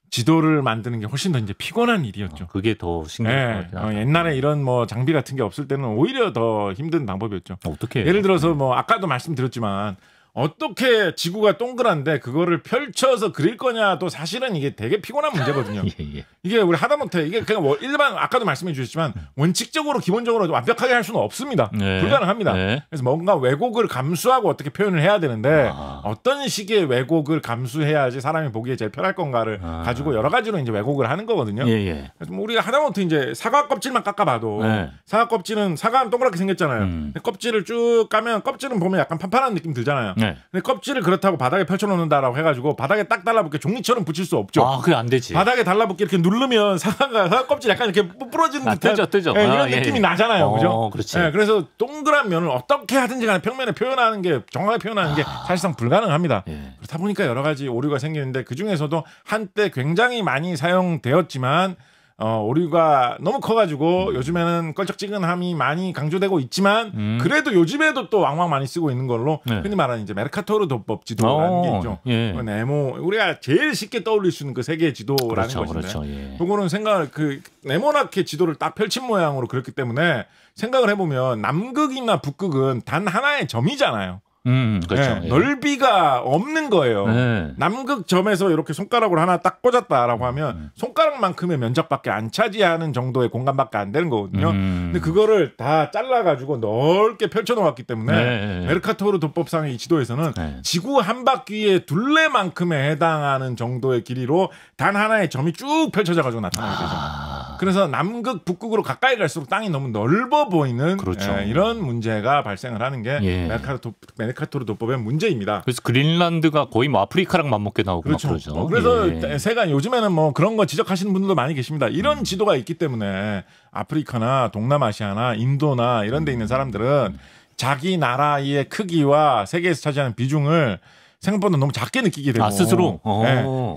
지도를 만드는 게 훨씬 더 이제 피곤한 일이었죠. 그게 더 신기할 것 같아요. 옛날에 이런 뭐 장비 같은 게 없을 때는 오히려 더 힘든 방법이었죠. 어떻게 해요? 예를 들어서 뭐 아까도 말씀드렸지만 어떻게 지구가 동그란데 그거를 펼쳐서 그릴 거냐도 사실은 이게 되게 피곤한 문제거든요. 예. 이게 우리 하다못해 이게 그냥 일반 아까도 말씀해 주셨지만 원칙적으로 기본적으로 완벽하게 할 수는 없습니다. 네. 불가능합니다. 네. 그래서 뭔가 왜곡을 감수하고 어떻게 표현을 해야 되는데 어떤 식의 왜곡을 감수해야지 사람이 보기에 제일 편할 건가를 가지고 여러 가지로 이제 왜곡을 하는 거거든요. 예. 그래서 뭐 우리가 하다못해 이제 사과 껍질만 깎아봐도 네. 사과 껍질은 사과는 동그랗게 생겼잖아요. 근데 껍질을 쭉 까면 껍질은 보면 약간 판판한 느낌 들잖아요. 네. 근데 껍질을 그렇다고 바닥에 펼쳐놓는다라고 해가지고 바닥에 딱 달라붙게 종이처럼 붙일 수 없죠. 그게 안 되지. 바닥에 달라붙게 이렇게 누르면 사과 껍질 약간 이렇게 부러지는 듯한 뜨죠. 이런 느낌이 나잖아요. 그죠? 그렇지. 그래서 동그란 면을 어떻게 하든지 간에 평면에 표현하는 게 정확하게 표현하는 게 사실상 불가능합니다. 그렇다 보니까 여러 가지 오류가 생기는데 그중에서도 한때 굉장히 많이 사용되었지만 오류가 너무 커가지고 요즘에는 껄쩍지근함이 많이 강조되고 있지만 그래도 요즘에도 또 왕왕 많이 쓰고 있는 걸로 흔히 말하는 이제 메르카토르 도법 지도라는 게 있죠. 네모 우리가 제일 쉽게 떠올릴 수 있는 그 세계 지도라는 것인데 그렇죠. 예. 그거는 생각을 네모나게 지도를 딱 펼친 모양으로 그렸기 때문에 생각을 해보면 남극이나 북극은 단 하나의 점이잖아요. 그렇죠. 예. 넓이가 없는 거예요. 남극 점에서 이렇게 손가락으로 하나 딱 꽂았다라고 하면 손가락만큼의 면적밖에 안 차지하는 정도의 공간밖에 안 되는 거거든요. 근데 그거를 다 잘라가지고 넓게 펼쳐놓았기 때문에 메르카토르 도법상의 이 지도에서는 지구 한 바퀴의 둘레만큼에 해당하는 정도의 길이로 단 하나의 점이 쭉 펼쳐져가지고 나타나게 되죠. 그래서 남극, 북극으로 가까이 갈수록 땅이 너무 넓어 보이는 그렇죠. 이런 문제가 발생을 하는 게 메르카토르 도법의 문제입니다. 그래서 그린란드가 거의 뭐 아프리카랑 맞먹게 나오고 그렇죠. 그러죠. 그래서 세가 요즘에는 뭐 그런 거 지적하시는 분들도 많이 계십니다. 이런 지도가 있기 때문에 아프리카나 동남아시아나 인도나 이런 데 있는 사람들은 자기 나라의 크기와 세계에서 차지하는 비중을 생각보다 너무 작게 느끼게 되고 스스로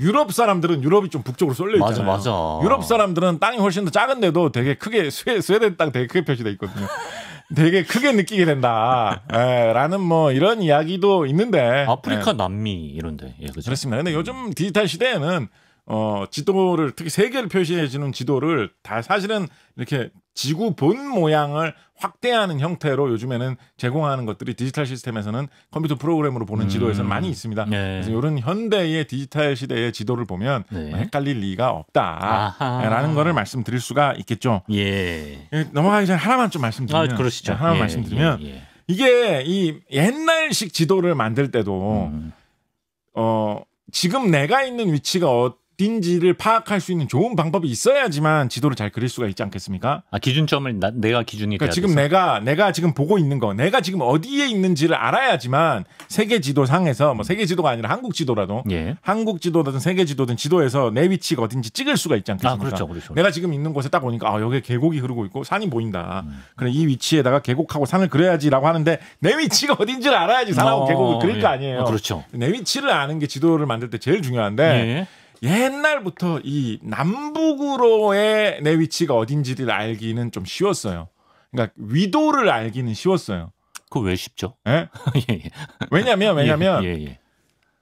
유럽 사람들은 유럽이 좀 북쪽으로 쏠려 있잖아요. 맞아. 유럽 사람들은 땅이 훨씬 더 작은데도 되게 크게 스웨덴 땅 되게 크게 표시돼 있거든요. 되게 크게 느끼게 된다. 라는 뭐 이런 이야기도 있는데 아프리카, 남미 이런데. 그렇죠? 그렇습니다. 근데 요즘 디지털 시대에는 지도를 특히 세계를 표시해주는 지도를 다 사실은 이렇게 지구 본 모양을 확대하는 형태로 요즘에는 제공하는 것들이 디지털 시스템에서는 컴퓨터 프로그램으로 보는 지도에서는 많이 있습니다. 네. 그래서 이런 현대의 디지털 시대의 지도를 보면 네. 헷갈릴 리가 없다라는 거를 말씀드릴 수가 있겠죠. 예. 넘어가기 전에 하나만 좀 말씀드리면, 그러시죠. 하나만 말씀드리면 이게 이 옛날식 지도를 만들 때도 지금 내가 있는 위치가 어딘지를 파악할 수 있는 좋은 방법이 있어야지만 지도를 잘 그릴 수가 있지 않겠습니까? 기준점을 내가 기준이 그러니까 돼야 지금 내가 지금 보고 있는 거, 내가 지금 어디에 있는지를 알아야지만 세계 지도상에서 뭐 세계 지도가 아니라 한국 지도라도 한국 지도든 세계 지도든 지도에서 내 위치가 어딘지 찍을 수가 있지 않겠습니까? 그렇죠. 내가 지금 있는 곳에 딱 오니까 여기 계곡이 흐르고 있고 산이 보인다. 그래 이 위치에다가 계곡하고 산을 그려야지라고 하는데 내 위치가 어딘지를 알아야지 산하고 계곡을 그릴 거 아니에요. 그렇죠. 내 위치를 아는 게 지도를 만들 때 제일 중요한데 옛날부터 이 남북으로의 내 위치가 어딘지를 알기는 좀 쉬웠어요. 그러니까 위도를 알기는 쉬웠어요. 그거 왜 쉽죠? 예? 왜냐면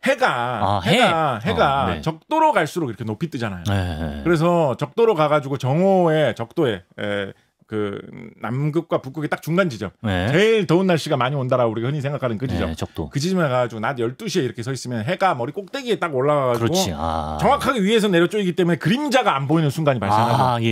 해가 네. 적도로 갈수록 이렇게 높이 뜨잖아요. 그래서 적도로 가가지고 적도에 그 남극과 북극의 딱 중간 지점, 제일 더운 날씨가 많이 온다라고 우리가 흔히 생각하는 그 지점, 적도. 그 지점에 가가지고 낮 12시에 이렇게 서 있으면 해가 머리 꼭대기에 딱 올라가가지고 정확하게 위에서 내려 쪼이기 때문에 그림자가 안 보이는 순간이 발생하죠.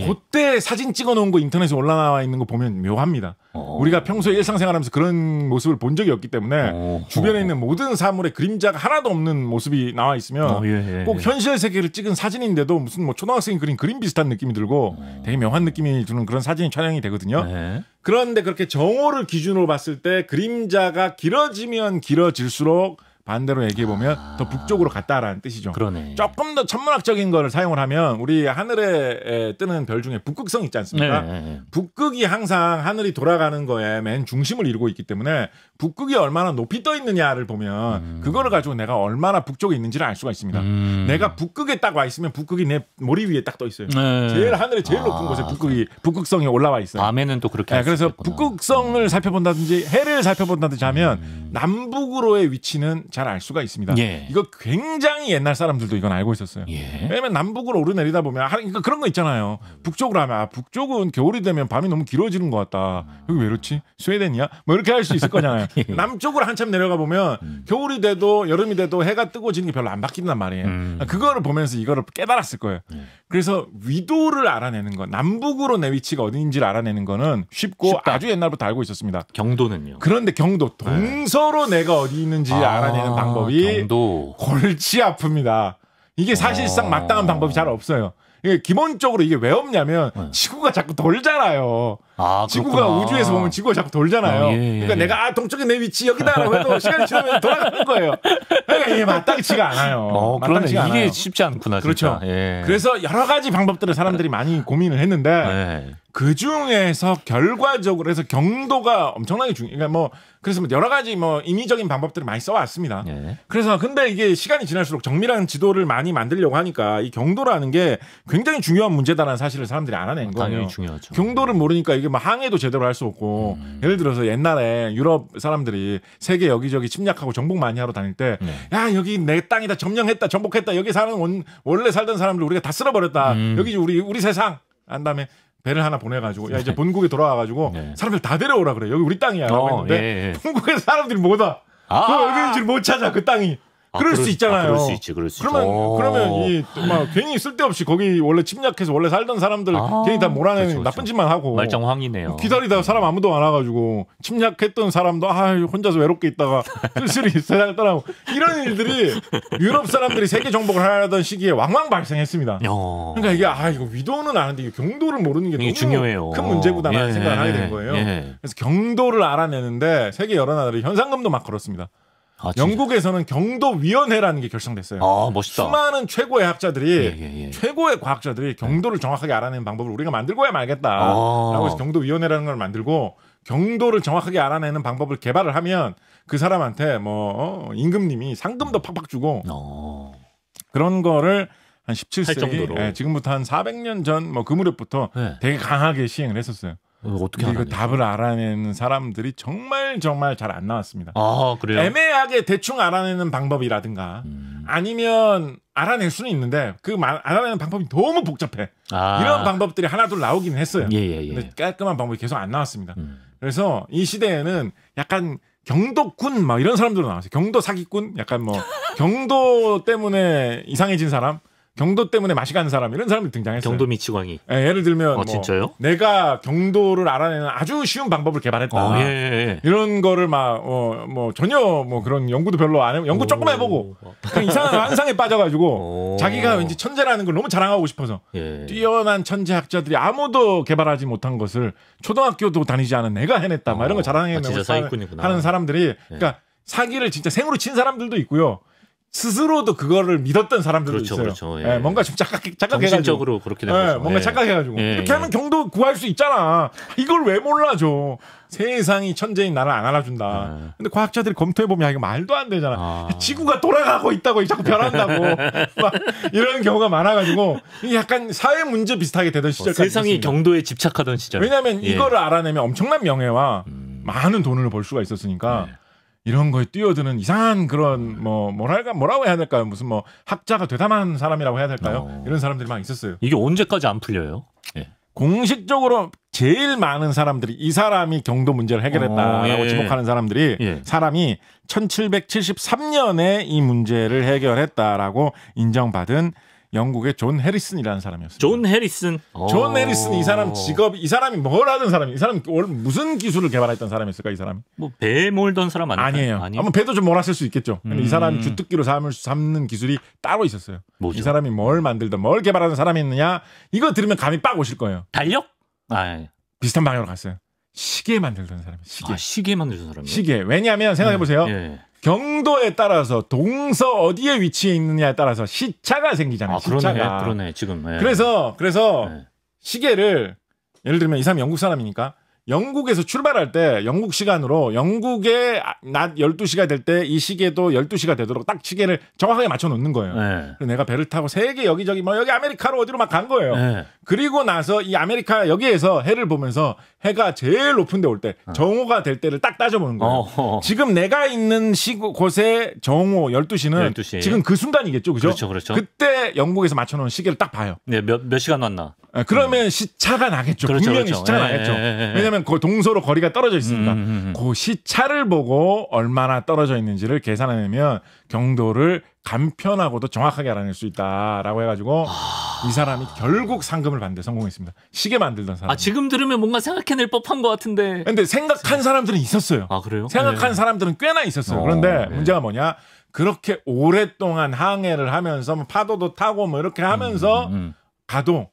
그때 사진 찍어놓은 거 인터넷에 올라와 있는 거 보면 묘합니다. 우리가 평소에 일상생활하면서 그런 모습을 본 적이 없기 때문에 주변에 있는 모든 사물에 그림자가 하나도 없는 모습이 나와 있으면 꼭 현실 세계를 찍은 사진인데도 무슨 뭐 초등학생이 그린 그림 비슷한 느낌이 들고 되게 묘한 느낌이 드는 그런 사진이 촬영이 되거든요. 그런데 그렇게 정오를 기준으로 봤을 때 그림자가 길어지면 길어질수록 반대로 얘기해보면 더 북쪽으로 갔다라는 뜻이죠. 그러네. 조금 더 천문학적인 거를 사용을 하면 우리 하늘에 뜨는 별 중에 북극성 있지 않습니까? 북극이 항상 하늘이 돌아가는 거에 맨 중심을 이루고 있기 때문에 북극이 얼마나 높이 떠 있느냐를 보면 그거를 가지고 내가 얼마나 북쪽에 있는지를 알 수가 있습니다. 내가 북극에 딱 와 있으면 북극이 내 머리 위에 딱 떠 있어요. 제일 하늘에 제일 높은 곳에 북극성이 올라와 있어요. 밤에는 또 그렇게 그래서 북극성을 살펴본다든지 해를 살펴본다든지 하면 남북으로의 위치는 잘 알 수가 있습니다. 이거 굉장히 옛날 사람들도 이건 알고 있었어요. 왜냐면 남북으로 오르내리다 보면 그러니까 그런 거 있잖아요. 북쪽으로 하면 북쪽은 겨울이 되면 밤이 너무 길어지는 것 같다. 여기 왜 이렇지? 스웨덴이야? 뭐 이렇게 할 수 있을 거잖아요. 남쪽으로 한참 내려가 보면 겨울이 돼도 여름이 돼도 해가 뜨고 지는 게 별로 안 바뀐단 말이에요. 그거를 보면서 이거를 깨달았을 거예요. 그래서 위도를 알아내는 거, 남북으로 내 위치가 어딘지를 알아내는 거는 쉽고 아주 옛날부터 알고 있었습니다. 경도는요? 그런데 경도, 동서로 내가 어디 있는지 알아내는 방법이 골치 아픕니다. 이게 사실상 마땅한 방법이 잘 없어요. 이게 기본적으로 이게 왜 없냐면 지구가 자꾸 돌잖아요. 지구가 그렇구나. 우주에서 보면 지구가 자꾸 돌잖아요. 그러니까 내가 동쪽에 내 위치 여기다라고 해도 시간이 지나면 돌아가는 거예요. 그러니까 이게 마땅치가 않아요. 그러네. 마땅치가 이게 않아요. 쉽지 않구나. 그렇죠. 그래서 여러 가지 방법들을 사람들이 많이 고민을 했는데 그 중에서 결과적으로 해서 경도가 엄청나게 중요해요. 그러니까 뭐 그래서 여러 가지 뭐 인위적인 방법들을 많이 써왔습니다. 그래서 근데 이게 시간이 지날수록 정밀한 지도를 많이 만들려고 하니까 이 경도라는 게 굉장히 중요한 문제다라는 사실을 사람들이 알아낸 거예요. 당연히 중요하죠. 경도를 모르니까 이게 뭐 항해도 제대로 할 수 없고 예를 들어서 옛날에 유럽 사람들이 세계 여기저기 침략하고 정복 많이 하러 다닐 때 야 여기 내 땅이다 점령했다 정복했다 여기 사는 원래 살던 사람들 우리가 다 쓸어버렸다 여기 우리 세상 한 다음에 배를 하나 보내가지고 야 이제 본국에 돌아와가지고 사람들 다 데려오라 그래 여기 우리 땅이야라고 했는데 본국에서 사람들이 뭐다 여기인지를 못 찾아 그 땅이. 그럴 수 있잖아요. 그럴 수 있지. 그러면 이 막 괜히 쓸데없이 거기 원래 침략해서 원래 살던 사람들 괜히 다 몰아내는 나쁜 짓만 하고 말짱황이네요. 기다리다가 사람 아무도 안 와가지고 침략했던 사람도 혼자서 외롭게 있다가 쓸쓸히 세상을 떠나고 이런 일들이 유럽 사람들이 세계 정복을 하던 시기에 왕왕 발생했습니다. 그러니까 이게 이거 위도는 아는데 이게 경도를 모르는 게 너무 중요해요. 큰 문제구나라는 생각을 하게 된 거예요. 그래서 경도를 알아내는데 세계 여러 나라들이 현상금도 막 걸었습니다. 영국에서는 경도위원회라는 게 결성됐어요. 멋있다. 수많은 최고의 학자들이 최고의 과학자들이 경도를 정확하게 알아내는 방법을 우리가 만들고야 말겠다라고 해서 경도위원회라는 걸 만들고 경도를 정확하게 알아내는 방법을 개발을 하면 그 사람한테 임금님이 상금도 팍팍 주고 그런 거를 한 17세기 지금부터 한 400년 전 그 무렵부터 되게 강하게 시행을 했었어요. 어떻게 이거 답을 알아내는 사람들이 정말 잘 안 나왔습니다. 그래요? 애매하게 대충 알아내는 방법이라든가 아니면 알아낼 수는 있는데 그 알아내는 방법이 너무 복잡해. 이런 방법들이 하나둘 나오긴 했어요. 근데 깔끔한 방법이 계속 안 나왔습니다. 그래서 이 시대에는 약간 경도꾼 막 이런 사람들도 나왔어요. 경도 사기꾼, 약간 뭐 경도 때문에 이상해진 사람, 경도 때문에 맛이 가는 사람 이런 사람들이 등장했어요. 경도 미치광이. 네, 예를 들면 뭐 진짜요? 내가 경도를 알아내는 아주 쉬운 방법을 개발했다. 이런 거를 막 뭐 전혀 뭐 그런 연구도 별로 안 해. 연구 조금 해보고 그냥 이상한 환상에 빠져가지고 자기가 왠지 천재라는 걸 너무 자랑하고 싶어서 뛰어난 천재학자들이 아무도 개발하지 못한 것을 초등학교도 다니지 않은 내가 해냈다. 막 이런 거 자랑하는 하는 사람들이 그러니까 사기를 진짜 생으로 친 사람들도 있고요. 스스로도 그거를 믿었던 사람들도 있어요. 그렇죠. 뭔가 좀 착각해가지고. 정신적으로 그렇게 된 거죠. 뭔가 착각해가지고. 이렇게 하면 경도 구할 수 있잖아. 이걸 왜 몰라줘. 세상이 천재인 나를 안 알아준다. 근데 과학자들이 검토해보면 이거 말도 안 되잖아. 지구가 돌아가고 있다고 자꾸 변한다고. 막 이런 경우가 많아가지고 이게 약간 사회 문제 비슷하게 되던 시절까지 세상이 있습니다. 경도에 집착하던 시절. 왜냐하면 이거를 알아내면 엄청난 명예와 많은 돈을 벌 수가 있었으니까 이런 거에 뛰어드는 이상한 그런 뭐라고 해야 될까요? 무슨 뭐 학자가 되담한 사람이라고 해야 될까요? 이런 사람들이 막 있었어요. 이게 언제까지 안 풀려요? 공식적으로 제일 많은 사람들이 이 사람이 경도 문제를 해결했다라고 지목하는 사람들이 사람이 1773년에 이 문제를 해결했다라고 인정받은 영국의 존 해리슨이라는 사람이었어요. 존 해리슨. 존 해리슨 이 사람 직업이 이 사람이 뭘 하던 사람이 이 사람 무슨 기술을 개발했던 사람이었을까 이 사람? 뭐 배 몰던 사람 아니에요. 아마 배도 좀 몰았을 수 있겠죠. 근데 이 사람이 주특기로 삼는 기술이 따로 있었어요. 뭐죠? 이 사람이 뭘 만들던 뭘 개발하는 사람이 있느냐 이거 들으면 감이 빡 오실 거예요. 달력? 비슷한 방향으로 갔어요. 시계 만들던 사람이에요. 시계 만들던 사람이요? 시계. 왜냐하면 생각해 보세요. 경도에 따라서 동서 어디에 위치해 있느냐에 따라서 시차가 생기잖아요. 시차가. 그러네. 지금. 그래서 시계를 예를 들면 이 사람이 영국 사람이니까 영국에서 출발할 때 영국 시간으로 영국의 낮 12시가 될 때 이 시계도 12시가 되도록 딱 시계를 정확하게 맞춰 놓는 거예요. 그래서 내가 배를 타고 세계 여기저기 뭐 여기 아메리카로 어디로 막 간 거예요. 그리고 나서 이 아메리카 여기에서 해를 보면서 해가 제일 높은 데 올 때 정오가 될 때를 딱 따져보는 거예요. 지금 내가 있는 곳의 정오 12시는 12시. 지금 그 순간이겠죠. 그죠? 그렇죠. 그때 영국에서 맞춰 놓은 시계를 딱 봐요. 네, 몇 시간 왔나? 그러면 시차가 나겠죠. 분명히 시차가 나겠죠. 왜냐하면 그 동서로 거리가 떨어져 있으니까 그 시차를 보고 얼마나 떨어져 있는지를 계산해내면 경도를 간편하고도 정확하게 알아낼 수 있다라고 해가지고 이 사람이 결국 상금을 받는데 성공했습니다. 시계 만들던 사람. 지금 들으면 뭔가 생각해낼 법한 것 같은데. 근데 생각한 사람들은 있었어요. 그래요? 생각한 사람들은 꽤나 있었어요. 그런데 문제가 뭐냐? 그렇게 오랫동안 항해를 하면서 파도도 타고 뭐 이렇게 하면서 가도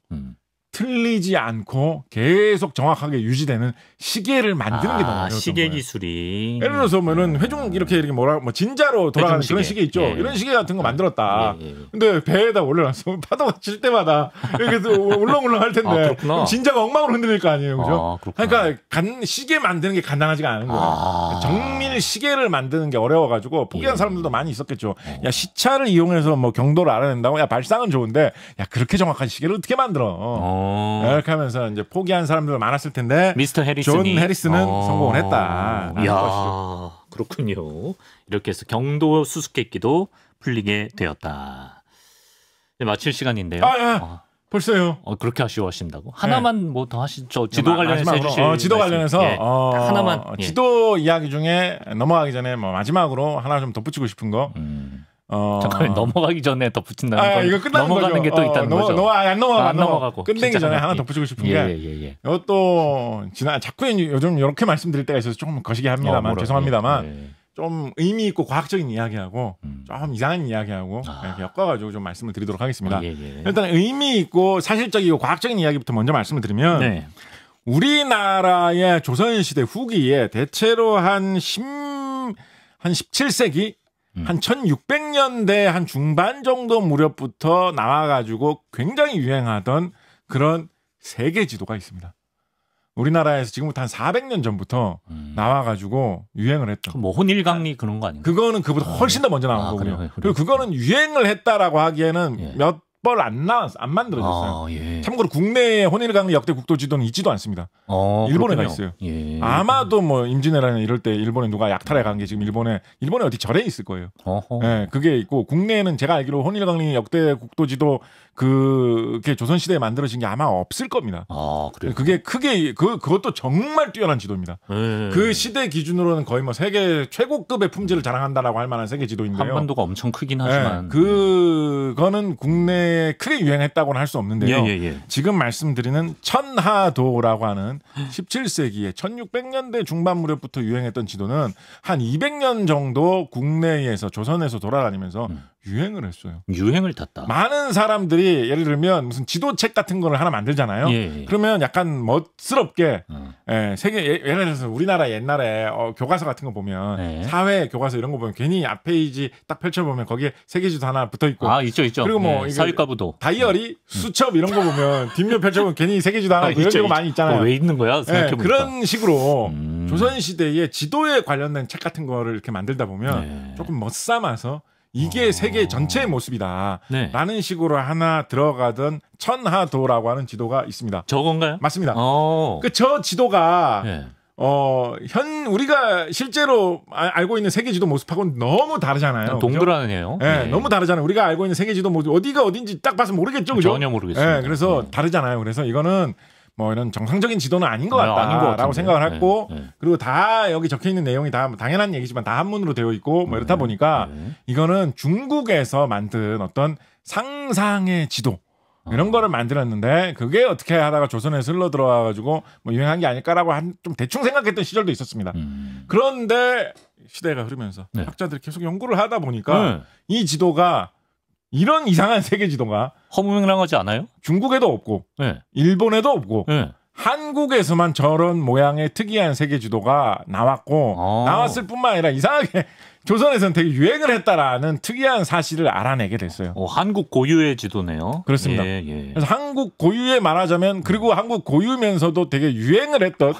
틀리지 않고 계속 정확하게 유지되는 시계를 만드는 게 너무 어려웠던 시계 거예요. 기술이. 예를 들어서 뭐는 회중 이렇게 뭐 진자로 돌아가는 그런 시계 있죠. 이런 시계 같은 거 만들었다. 근데 배에다 올려놨어. 파도가 칠 때마다 이렇게 울렁울렁 할 텐데 그럼 진자가 엉망으로 흔들릴 거 아니에요, 그죠? 그러니까 시계 만드는 게 간단하지가 않은 거예요. 정밀 시계를 만드는 게 어려워가지고 포기한 사람들도 많이 있었겠죠. 야, 시차를 이용해서 뭐 경도를 알아낸다고? 야, 발상은 좋은데 야, 그렇게 정확한 시계를 어떻게 만들어? 이렇게 하면서 이제 포기한 사람들 많았을 텐데 미스터 해리슨이 존 해리슨은 성공을 했다. 이야, 그렇군요. 이렇게 해서 경도 수수께끼도 풀리게 되었다. 이제 마칠 시간인데요. 벌써요. 그렇게 아쉬워하신다고? 하나만 뭐 더 하시죠. 지도 관련해서 해주실 지도 관련해서 하나만. 지도 이야기 중에 넘어가기 전에 뭐 마지막으로 하나 좀 덧붙이고 싶은 거. 잠깐 넘어가기 전에 덧붙인다는 건 이거 끝나는 넘어가는 게 또 있다는 거죠. 안 넘어가고 끝내기 전에 하나 덧붙이고 싶은 게 이것도 자꾸 요즘 이렇게 말씀드릴 때가 있어서 조금 거시기 합니다만 죄송합니다만 좀 의미 있고 과학적인 이야기하고 좀 이상한 이야기하고 이렇게 엮어가지고 좀 말씀을 드리도록 하겠습니다. 일단 의미 있고 사실적이고 과학적인 이야기부터 먼저 말씀을 드리면 우리나라의 조선시대 후기에 대체로 한 17세기 한 1600년대 한 중반 정도 무렵부터 나와가지고 굉장히 유행하던 그런 세계 지도가 있습니다. 우리나라에서 지금부터 한 400년 전부터 나와가지고 유행을 했던. 뭐 혼일강리 그런 거 아닌가요? 그거는 그보다 훨씬 더 먼저 나온 거고요. 그리고 그거는 유행을 했다라고 하기에는 몇 안 만들어졌어요. 예. 참고로 국내에 혼일강리 역대 국도지도는 있지도 않습니다. 일본에 가 있어요. 예. 아마도 뭐 임진왜란이나 이럴 때 일본에 누가 약탈해 간 게 지금 일본에 어디 절에 있을 거예요. 예, 그게 있고 국내에는 제가 알기로 혼일강리 역대 국도지도 그게 조선시대에 만들어진 게 아마 없을 겁니다. 그래요? 그게 크게 그것도 정말 뛰어난 지도입니다. 그 시대 기준으로는 거의 뭐 세계 최고급의 품질을 자랑한다라고 할 만한 세계 지도인데요. 한반도가 엄청 크긴 하지만 그거는 국내에 크게 유행했다고는 할 수 없는데요. 예. 지금 말씀드리는 천하도라고 하는 17세기에 1600년대 중반 무렵부터 유행했던 지도는 한 200년 정도 국내에서 조선에서 돌아다니면서 유행을 했어요. 유행을 탔다. 많은 사람들이 예를 들면 무슨 지도책 같은 거를 하나 만들잖아요. 예. 그러면 약간 멋스럽게 세계 예를 들어서 우리나라 옛날에 교과서 같은 거 보면 사회 교과서 이런 거 보면 괜히 앞 페이지 딱 펼쳐보면 거기에 세계지도 하나 붙어 있고 있죠. 그리고 뭐 사회과부도 다이어리 수첩 이런 거 보면 뒷면 펼쳐보면 괜히 세계지도 하나 이런 거 많이 있잖아요. 왜 있는 거야? 생각해보니까. 그런 식으로 조선시대에 지도에 관련된 책 같은 거를 이렇게 만들다 보면 조금 멋삼아서 이게 세계 전체의 모습이다. 라는 식으로 하나 들어가던 천하도라고 하는 지도가 있습니다. 저건가요? 맞습니다. 저 지도가 우리가 실제로 알고 있는 세계 지도 모습하고는 너무 다르잖아요. 동그라네요. 너무 다르잖아요. 우리가 알고 있는 세계 지도 모습 어디가 어딘지 딱 봐서 모르겠죠. 그죠? 전혀 모르겠습니다. 그래서 다르잖아요. 그래서 이거는 뭐 이런 정상적인 지도는 아닌 것 같다라고 생각을 했고 그리고 다 여기 적혀 있는 내용이 다 당연한 얘기지만 다 한문으로 되어 있고 뭐 이렇다 보니까 이거는 중국에서 만든 어떤 상상의 지도 이런 거를 만들었는데 그게 어떻게 하다가 조선에서 흘러 들어와가지고 뭐 유행한 게 아닐까라고 좀 대충 생각했던 시절도 있었습니다. 그런데 시대가 흐르면서 학자들이 계속 연구를 하다 보니까 이 지도가 이런 이상한 세계 지도가 허무맹랑하지 않아요? 중국에도 없고 일본에도 없고 한국에서만 저런 모양의 특이한 세계 지도가 나왔고 나왔을 뿐만 아니라 이상하게 조선에서는 되게 유행을 했다라는 특이한 사실을 알아내게 됐어요. 한국 고유의 지도네요. 그렇습니다. 그래서 한국 고유의 말하자면 그리고 한국 고유면서도 되게 유행을 했던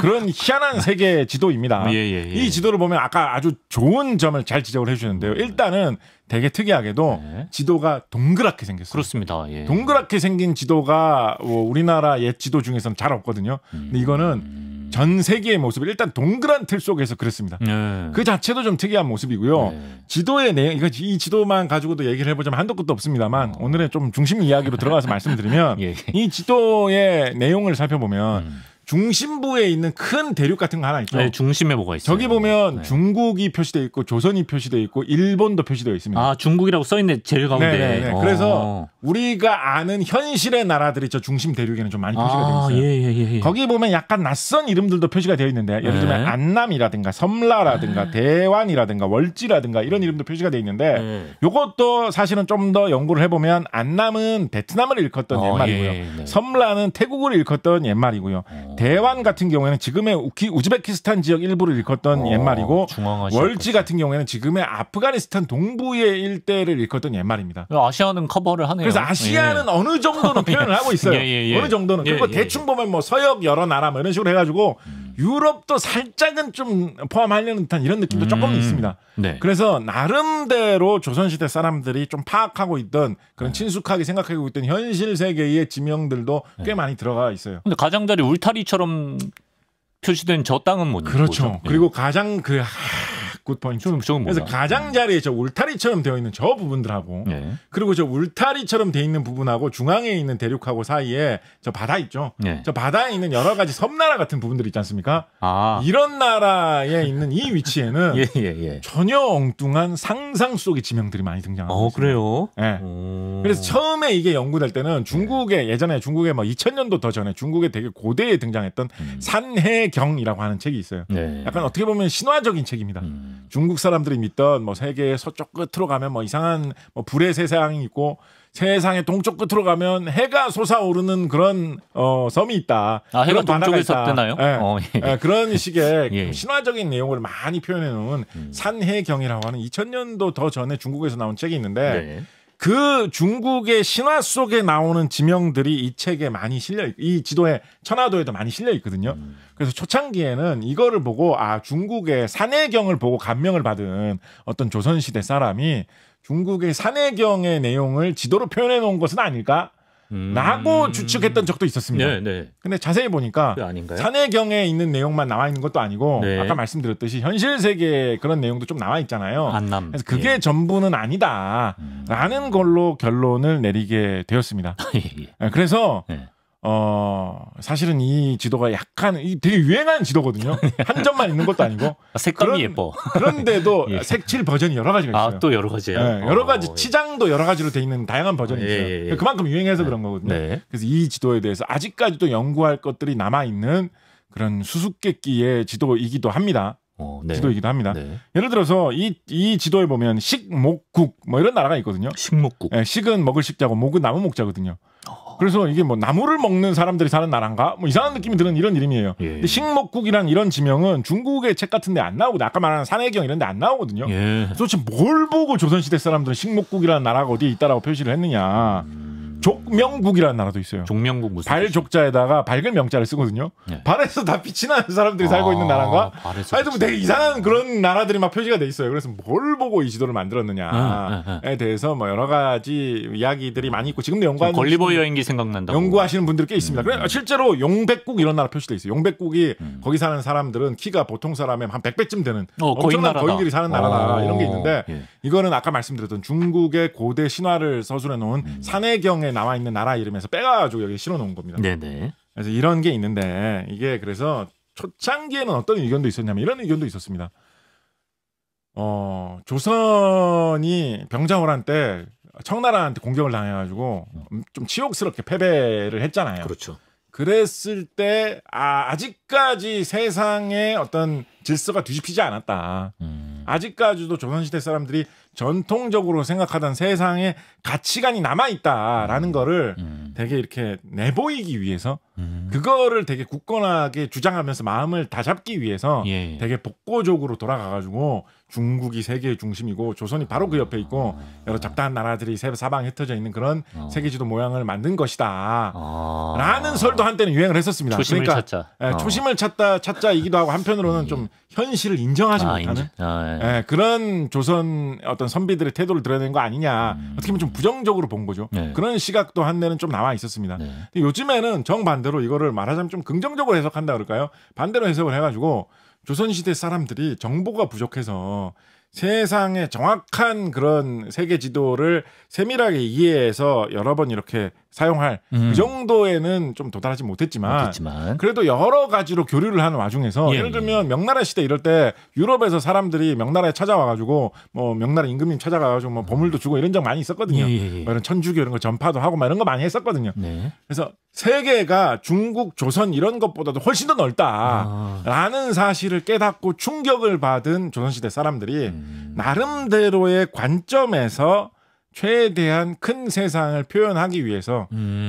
그런 희한한 세계 지도입니다. 이 지도를 보면 아까 아주 좋은 점을 잘 지적을 해주셨는데요. 일단은 되게 특이하게도 지도가 동그랗게 생겼어요. 그렇습니다. 동그랗게 생긴 지도가 우리나라 옛 지도 중에서는 잘 없거든요. 근데 이거는 전 세계의 모습을 일단 동그란 틀 속에서 그렸습니다. 그 자체도 좀 특이한 모습이고요. 지도의 내용, 이 지도만 가지고도 얘기를 해보자면 한도 끝도 없습니다만 오늘의 좀 중심 이야기로 들어가서 말씀드리면 이 지도의 내용을 살펴보면 중심부에 있는 큰 대륙 같은 거 하나 있죠. 중심에 뭐가 있어요? 저기 보면 중국이 표시되어 있고 조선이 표시되어 있고 일본도 표시되어 있습니다. 중국이라고 써있네 제일 가운데. 그래서 우리가 아는 현실의 나라들이 저 중심 대륙에는 좀 많이 표시가 되어 있어요. 거기 보면 약간 낯선 이름들도 표시가 되어 있는데 예를 들면 안남이라든가 섬라라든가 대완이라든가 월지라든가 이런 이름도 표시가 되어 있는데 이것도 사실은 좀 더 연구를 해보면 안남은 베트남을 일컫던 옛말이고요. 섬라는 태국을 일컫던 옛말이고요. 대완 같은 경우에는 지금의 우즈베키스탄 지역 일부를 일컫던 옛말이고 월지 같은 경우에는 지금의 아프가니스탄 동부의 일대를 일컫던 옛말입니다. 아시아는 커버를 하네요. 그래서 아시아는 어느 정도는 표현을 하고 있어요. 어느 정도는. 그리고 대충 보면 뭐 서역 여러 나라 뭐 이런 식으로 해가지고 유럽도 살짝은 좀 포함하려는 듯한 이런 느낌도 조금 있습니다. 그래서 나름대로 조선시대 사람들이 좀 파악하고 있던 그런 친숙하게 생각하고 있던 현실 세계의 지명들도 꽤 많이 들어가 있어요. 근데 가장자리 울타리처럼 표시된 저 땅은 뭐죠? 그렇죠. 그리고 가장 굿포인트. 그래서 가장자리에 저 울타리처럼 되어 있는 저 부분들하고 그리고 저 울타리처럼 되어 있는 부분하고 중앙에 있는 대륙하고 사이에 저 바다 있죠. 저 바다에 있는 여러 가지 섬나라 같은 부분들 있지 않습니까? 이런 나라에 있는 이 위치에는 전혀 엉뚱한 상상 속의 지명들이 많이 등장하고 있습니다. 그래요? 그래서 처음에 이게 연구될 때는 중국에 예전에 중국에 뭐 2000년도 더 전에 중국에 되게 고대에 등장했던 산해경이라고 하는 책이 있어요. 약간 어떻게 보면 신화적인 책입니다. 중국 사람들이 믿던 뭐 세계의 서쪽 끝으로 가면 뭐 이상한 뭐 불의 세상이 있고 세상의 동쪽 끝으로 가면 해가 솟아오르는 그런 섬이 있다. 해가 동쪽에서 뜨나요? 그런 식의 신화적인 내용을 많이 표현해 놓은 산해경이라고 하는 2000년도 더 전에 중국에서 나온 책이 있는데 그 중국의 신화 속에 나오는 지명들이 이 책에 많이 이 지도에 천화도에도 많이 실려 있거든요. 그래서 초창기에는 이거를 보고 중국의 산해경을 보고 감명을 받은 어떤 조선시대 사람이 중국의 산해경의 내용을 지도로 표현해 놓은 것은 아닐까? 라고 추측했던 적도 있었습니다. 네, 네. 근데 자세히 보니까 산해경에 있는 내용만 나와 있는 것도 아니고 네. 아까 말씀드렸듯이 현실 세계에 그런 내용도 좀 나와 있잖아요. 안남. 그래서 그게 전부는 아니다라는 걸로 결론을 내리게 되었습니다. 그래서 사실은 이 지도가 약간 되게 유행하는 지도거든요. 한 점만 있는 것도 아니고. 색감이 예뻐. 그런데도 색칠 버전이 여러 가지가 있어요. 또 여러 가지예요? 네, 여러 가지 치장도 여러 가지로 돼 있는 다양한 버전이 있어요. 그만큼 유행해서 그런 거거든요. 네. 그래서 이 지도에 대해서 아직까지도 연구할 것들이 남아있는 그런 수수께끼의 지도이기도 합니다. 네. 지도이기도 합니다. 네. 예를 들어서 이 지도에 보면 식목국 뭐 이런 나라가 있거든요. 식목국. 네, 식은 먹을 식자고 목은 나무 목자거든요. 그래서 이게 뭐 나무를 먹는 사람들이 사는 나라인가? 뭐 이상한 느낌이 드는 이런 이름이에요. 근데 식목국이란 이런 지명은 중국의 책 같은 데 안 나오고 아까 말한 산해경 이런 데 안 나오거든요. 도대체 뭘 보고 조선시대 사람들은 식목국이라는 나라가 어디에 있다라고 표시를 했느냐. 족명국이라는 나라도 있어요. 족명국 무슨 발족자에다가 밝을 명자를 쓰거든요. 발에서 다 빛이 나는 사람들이 살고 있는 나라인가? 하여튼 뭐 되게 이상한 그런 나라들이 막 표시가 돼 있어요. 그래서 뭘 보고 이 지도를 만들었느냐에 대해서 뭐 여러 가지 이야기들이 많이 있고 지금도 연구하는 걸리버 여행기 생각난다고 연구하시는 분들이 꽤 있습니다. 그래 실제로 용백국 이런 나라 표시돼 있어요. 용백국이 거기 사는 사람들은 키가 보통 사람의 한 100배쯤 되는 엄청난 거인들이 사는 나라다 이런 게 있는데 이거는 아까 말씀드렸던 중국의 고대 신화를 서술해 놓은 산해경에 나와 있는 나라 이름에서 빼가지고 여기 실어 놓은 겁니다. 네네. 그래서 이런 게 있는데 이게 그래서 초창기에는 어떤 의견도 있었냐면 이런 의견도 있었습니다. 조선이 병자호란 때 청나라한테 공격을 당해가지고 좀 치욕스럽게 패배를 했잖아요. 그렇죠. 그랬을 때 아직까지 세상에 어떤 질서가 뒤집히지 않았다. 아직까지도 조선시대 사람들이 전통적으로 생각하던 세상에 가치관이 남아있다라는 거를 되게 이렇게 내보이기 위해서 그거를 되게 굳건하게 주장하면서 마음을 다잡기 위해서 되게 복고적으로 돌아가가지고 중국이 세계의 중심이고 조선이 바로 그 옆에 있고 여러 잡다한 나라들이 사방에 흩어져 있는 그런 세계지도 모양을 만든 것이다 라는 설도 한때는 유행을 했었습니다. 초심을 찾자. 초심을 찾자이기도 하고 한편으로는 좀 현실을 인정하지 못하는 그런 조선 어떤 선비들의 태도를 드러낸 거 아니냐 어떻게 보면 좀 부정적으로 본 거죠. 그런 시각도 한때는 좀 나와 있었습니다. 근데 요즘에는 정반대로 이거를 말하자면 좀 긍정적으로 해석한다 그럴까요? 반대로 해석을 해가지고 조선시대 사람들이 정보가 부족해서 세상의 정확한 그런 세계 지도를 세밀하게 이해해서 여러 번 이렇게 사용할 그 정도에는 좀 도달하지 못했지만 그래도 여러 가지로 교류를 하는 와중에서 예를 들면 명나라 시대 이럴 때 유럽에서 사람들이 명나라에 찾아와가지고 뭐 명나라 임금님 찾아가가지고 뭐 보물도 주고 이런 적 많이 있었거든요. 뭐 이런 천주교 이런 거 전파도 하고 막 이런 거 많이 했었거든요. 그래서 세계가 중국, 조선 이런 것보다도 훨씬 더 넓다라는 사실을 깨닫고 충격을 받은 조선시대 사람들이 나름대로의 관점에서 최대한 큰 세상을 표현하기 위해서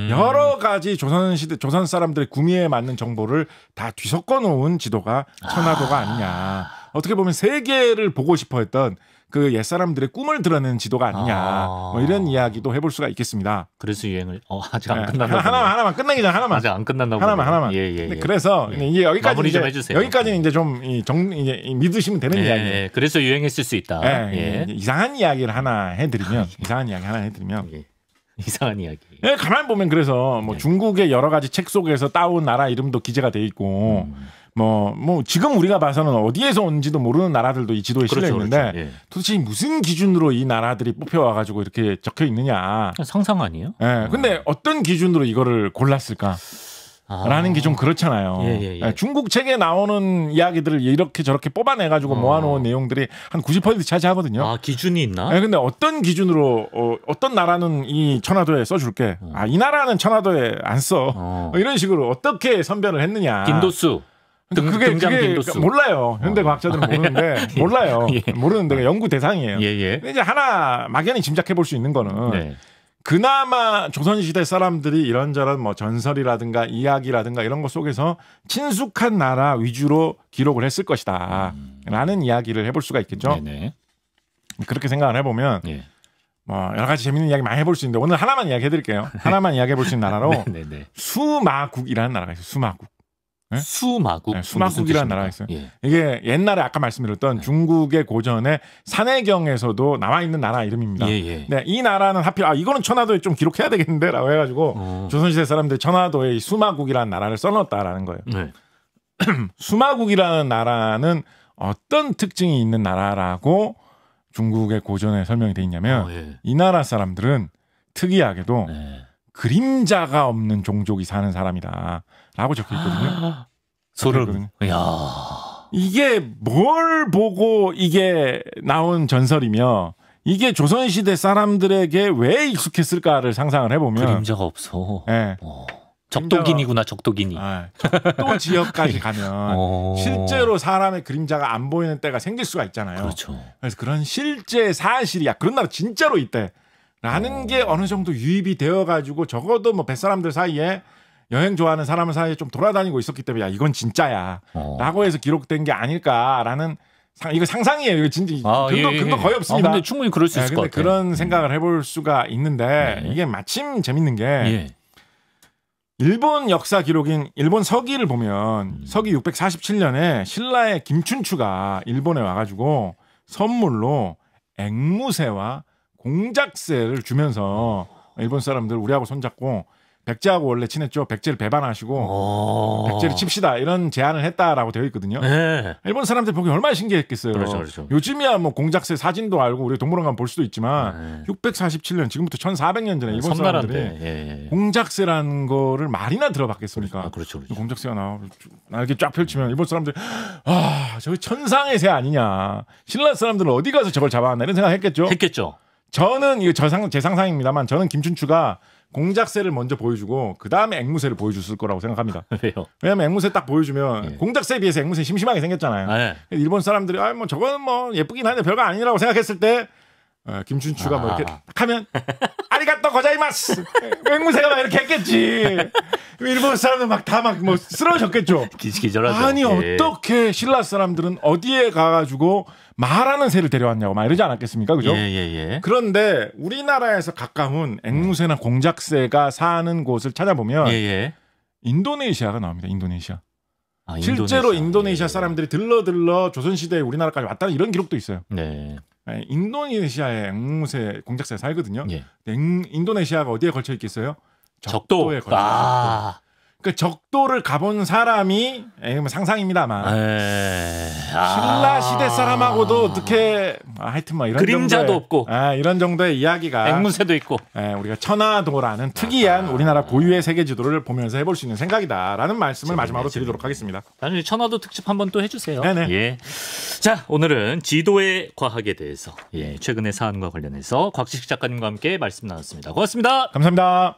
여러 가지 조선 사람들의 구미에 맞는 정보를 다 뒤섞어 놓은 지도가 천화도가 아니냐. 어떻게 보면 세계를 보고 싶어 했던 그 옛사람들의 꿈을 드러내는 지도가 아니냐. 뭐 이런 이야기도 해볼 수가 있겠습니다. 그래서 유행을 아직 안 끝났나 보네. 하나만 끝나기 전에 하나만. 아직 안 끝났나 보네. 하나만. 그래서 이제 여기까지 마무리 좀 해주세요. 여기까지는 이제 좀 이제 믿으시면 되는 이야기예요. 그래서 유행했을 수 있다. 이상한 이야기를 하나 해드리면 이상한 이야기. 가만 보면 그래서 뭐 중국의 여러 가지 책 속에서 따온 나라 이름도 기재가 돼 있고. 뭐 지금 우리가 봐서는 어디에서 온지도 모르는 나라들도 이 지도에 실려 있는데 도대체 무슨 기준으로 이 나라들이 뽑혀와 가지고 이렇게 적혀 있느냐 상상 아니에요? 근데 어떤 기준으로 이거를 골랐을까? 라는 게 좀 그렇잖아요. 중국 책에 나오는 이야기들을 이렇게 저렇게 뽑아내가지고 모아놓은 내용들이 한 90% 차지하거든요. 기준이 있나? 근데 어떤 기준으로 어떤 나라는 이 천화도에 써줄게. 이 나라는 천화도에 안 써. 이런 식으로 어떻게 선별을 했느냐. 빈도수. 그게 몰라요. 현대 과학자들은 모르는데 몰라요. 모르는데 연구 대상이에요. 근데 이제 하나 막연히 짐작해 볼 수 있는 거는 그나마 조선시대 사람들이 이런저런 뭐 전설이라든가 이야기라든가 이런 것 속에서 친숙한 나라 위주로 기록을 했을 것이다 라는 이야기를 해볼 수가 있겠죠. 그렇게 생각을 해보면 뭐 여러 가지 재밌는 이야기 많이 해볼 수 있는데 오늘 하나만 이야기해드릴게요. 하나만 이야기해볼 수 있는 나라로 수마국이라는 나라가 있어요. 수마국. 네? 수마국? 네, 수마국이라는 나라가 있어요. 예. 이게 옛날에 아까 말씀드렸던 중국의 고전의 산해경에서도 나와 있는 나라 이름입니다. 네, 이 나라는 하필 이거는 천화도에 좀 기록해야 되겠는데 라고 해가지고 조선시대 사람들이 천화도에 수마국이라는 나라를 써놓았다라는 거예요. 네. 수마국이라는 나라는 어떤 특징이 있는 나라라고 중국의 고전에 설명이 돼 있냐면 이 나라 사람들은 특이하게도 그림자가 없는 종족이 사는 사람이다라고 적혀 있거든요. 소름. 야. 이게 뭘 보고 이게 나온 전설이며 이게 조선시대 사람들에게 왜 익숙했을까를 상상을 해보면 그림자가 없어. 네. 적도기니구나, 적도기니. 적도 지역까지 가면 실제로 사람의 그림자가 안 보이는 때가 생길 수가 있잖아요. 그렇죠. 그래서 그런 실제 사실이 그런 나라 진짜로 있대. 라는 게 어느 정도 유입이 되어가지고 적어도 뭐 뱃사람들 사이에 여행 좋아하는 사람 사이에 좀 돌아다니고 있었기 때문에 이건 진짜야. 라고 해서 기록된 게 아닐까라는 이거 상상이에요. 이거 진짜 근거 거의 없습니다. 근데 충분히 그럴 수 있을 것 같아요. 그런 생각을 해볼 수가 있는데 이게 마침 재밌는 게 일본 역사 기록인 일본 서기를 보면 서기 647년에 신라의 김춘추가 일본에 와가지고 선물로 앵무새와 공작새를 주면서 일본 사람들 우리하고 손잡고 백제하고 원래 친했죠. 백제를 배반하시고 백제를 칩시다 이런 제안을 했다라고 되어 있거든요. 네. 일본 사람들 보기 얼마나 신기했겠어요. 그렇죠. 요즘이야 뭐 공작새 사진도 알고 우리 동물원 가면 볼 수도 있지만 647년 지금부터 1400년 전에 일본 사람들이 공작새라는 거를 말이나 들어봤겠습니까? 그렇죠. 공작새가 날개 쫙 펼치면 일본 사람들이 저기 천상의 새 아니냐. 신라 사람들은 어디 가서 저걸 잡아왔나 이런 생각했겠죠. 저는 이거 제 상상입니다만 저는 김춘추가 공작새를 먼저 보여주고 그 다음에 앵무새를 보여줬을 거라고 생각합니다. 왜요? 왜냐면 앵무새 딱 보여주면 공작새에 비해서 앵무새 심심하게 생겼잖아요. 일본 사람들이 뭐 저거는 뭐 예쁘긴 한데 별거 아니라고 생각했을 때 김춘추가 뭐 이렇게 딱 하면 아리가또 고자이마스 앵무새가 막 이렇게 했겠지. 일본 사람들 다 뭐 쓰러졌겠죠. 기절하죠. 아니 어떻게 신라 사람들은 어디에 가가지고 말하는 새를 데려왔냐고 막 이러지 않았겠습니까? 그죠? 그런데 우리나라에서 가까운 앵무새나 공작새가 사는 곳을 찾아보면 인도네시아가 나옵니다. 인도네시아. 실제로 인도네시아 사람들이 들러 조선시대에 우리나라까지 왔다는 이런 기록도 있어요. 인도네시아에 앵무새, 공작새가 살거든요. 인도네시아가 어디에 걸쳐 있겠어요? 적도에 걸쳐 있어요. 그 적도를 가본 사람이 상상입니다만 신라 시대 사람하고도 어떻게 하여튼 뭐 이런 그림자도 없고 이런 정도의 이야기가 앵무새도 있고 우리가 천화도라는 특이한 우리나라 고유의 세계 지도를 보면서 해볼 수 있는 생각이다라는 말씀을 마지막으로 드리도록 하겠습니다. 나중에 천화도 특집 한번 또 해주세요. 네네. 자, 오늘은 지도의 과학에 대해서 최근의 사안과 관련해서 곽지식 작가님과 함께 말씀 나눴습니다. 고맙습니다. 감사합니다.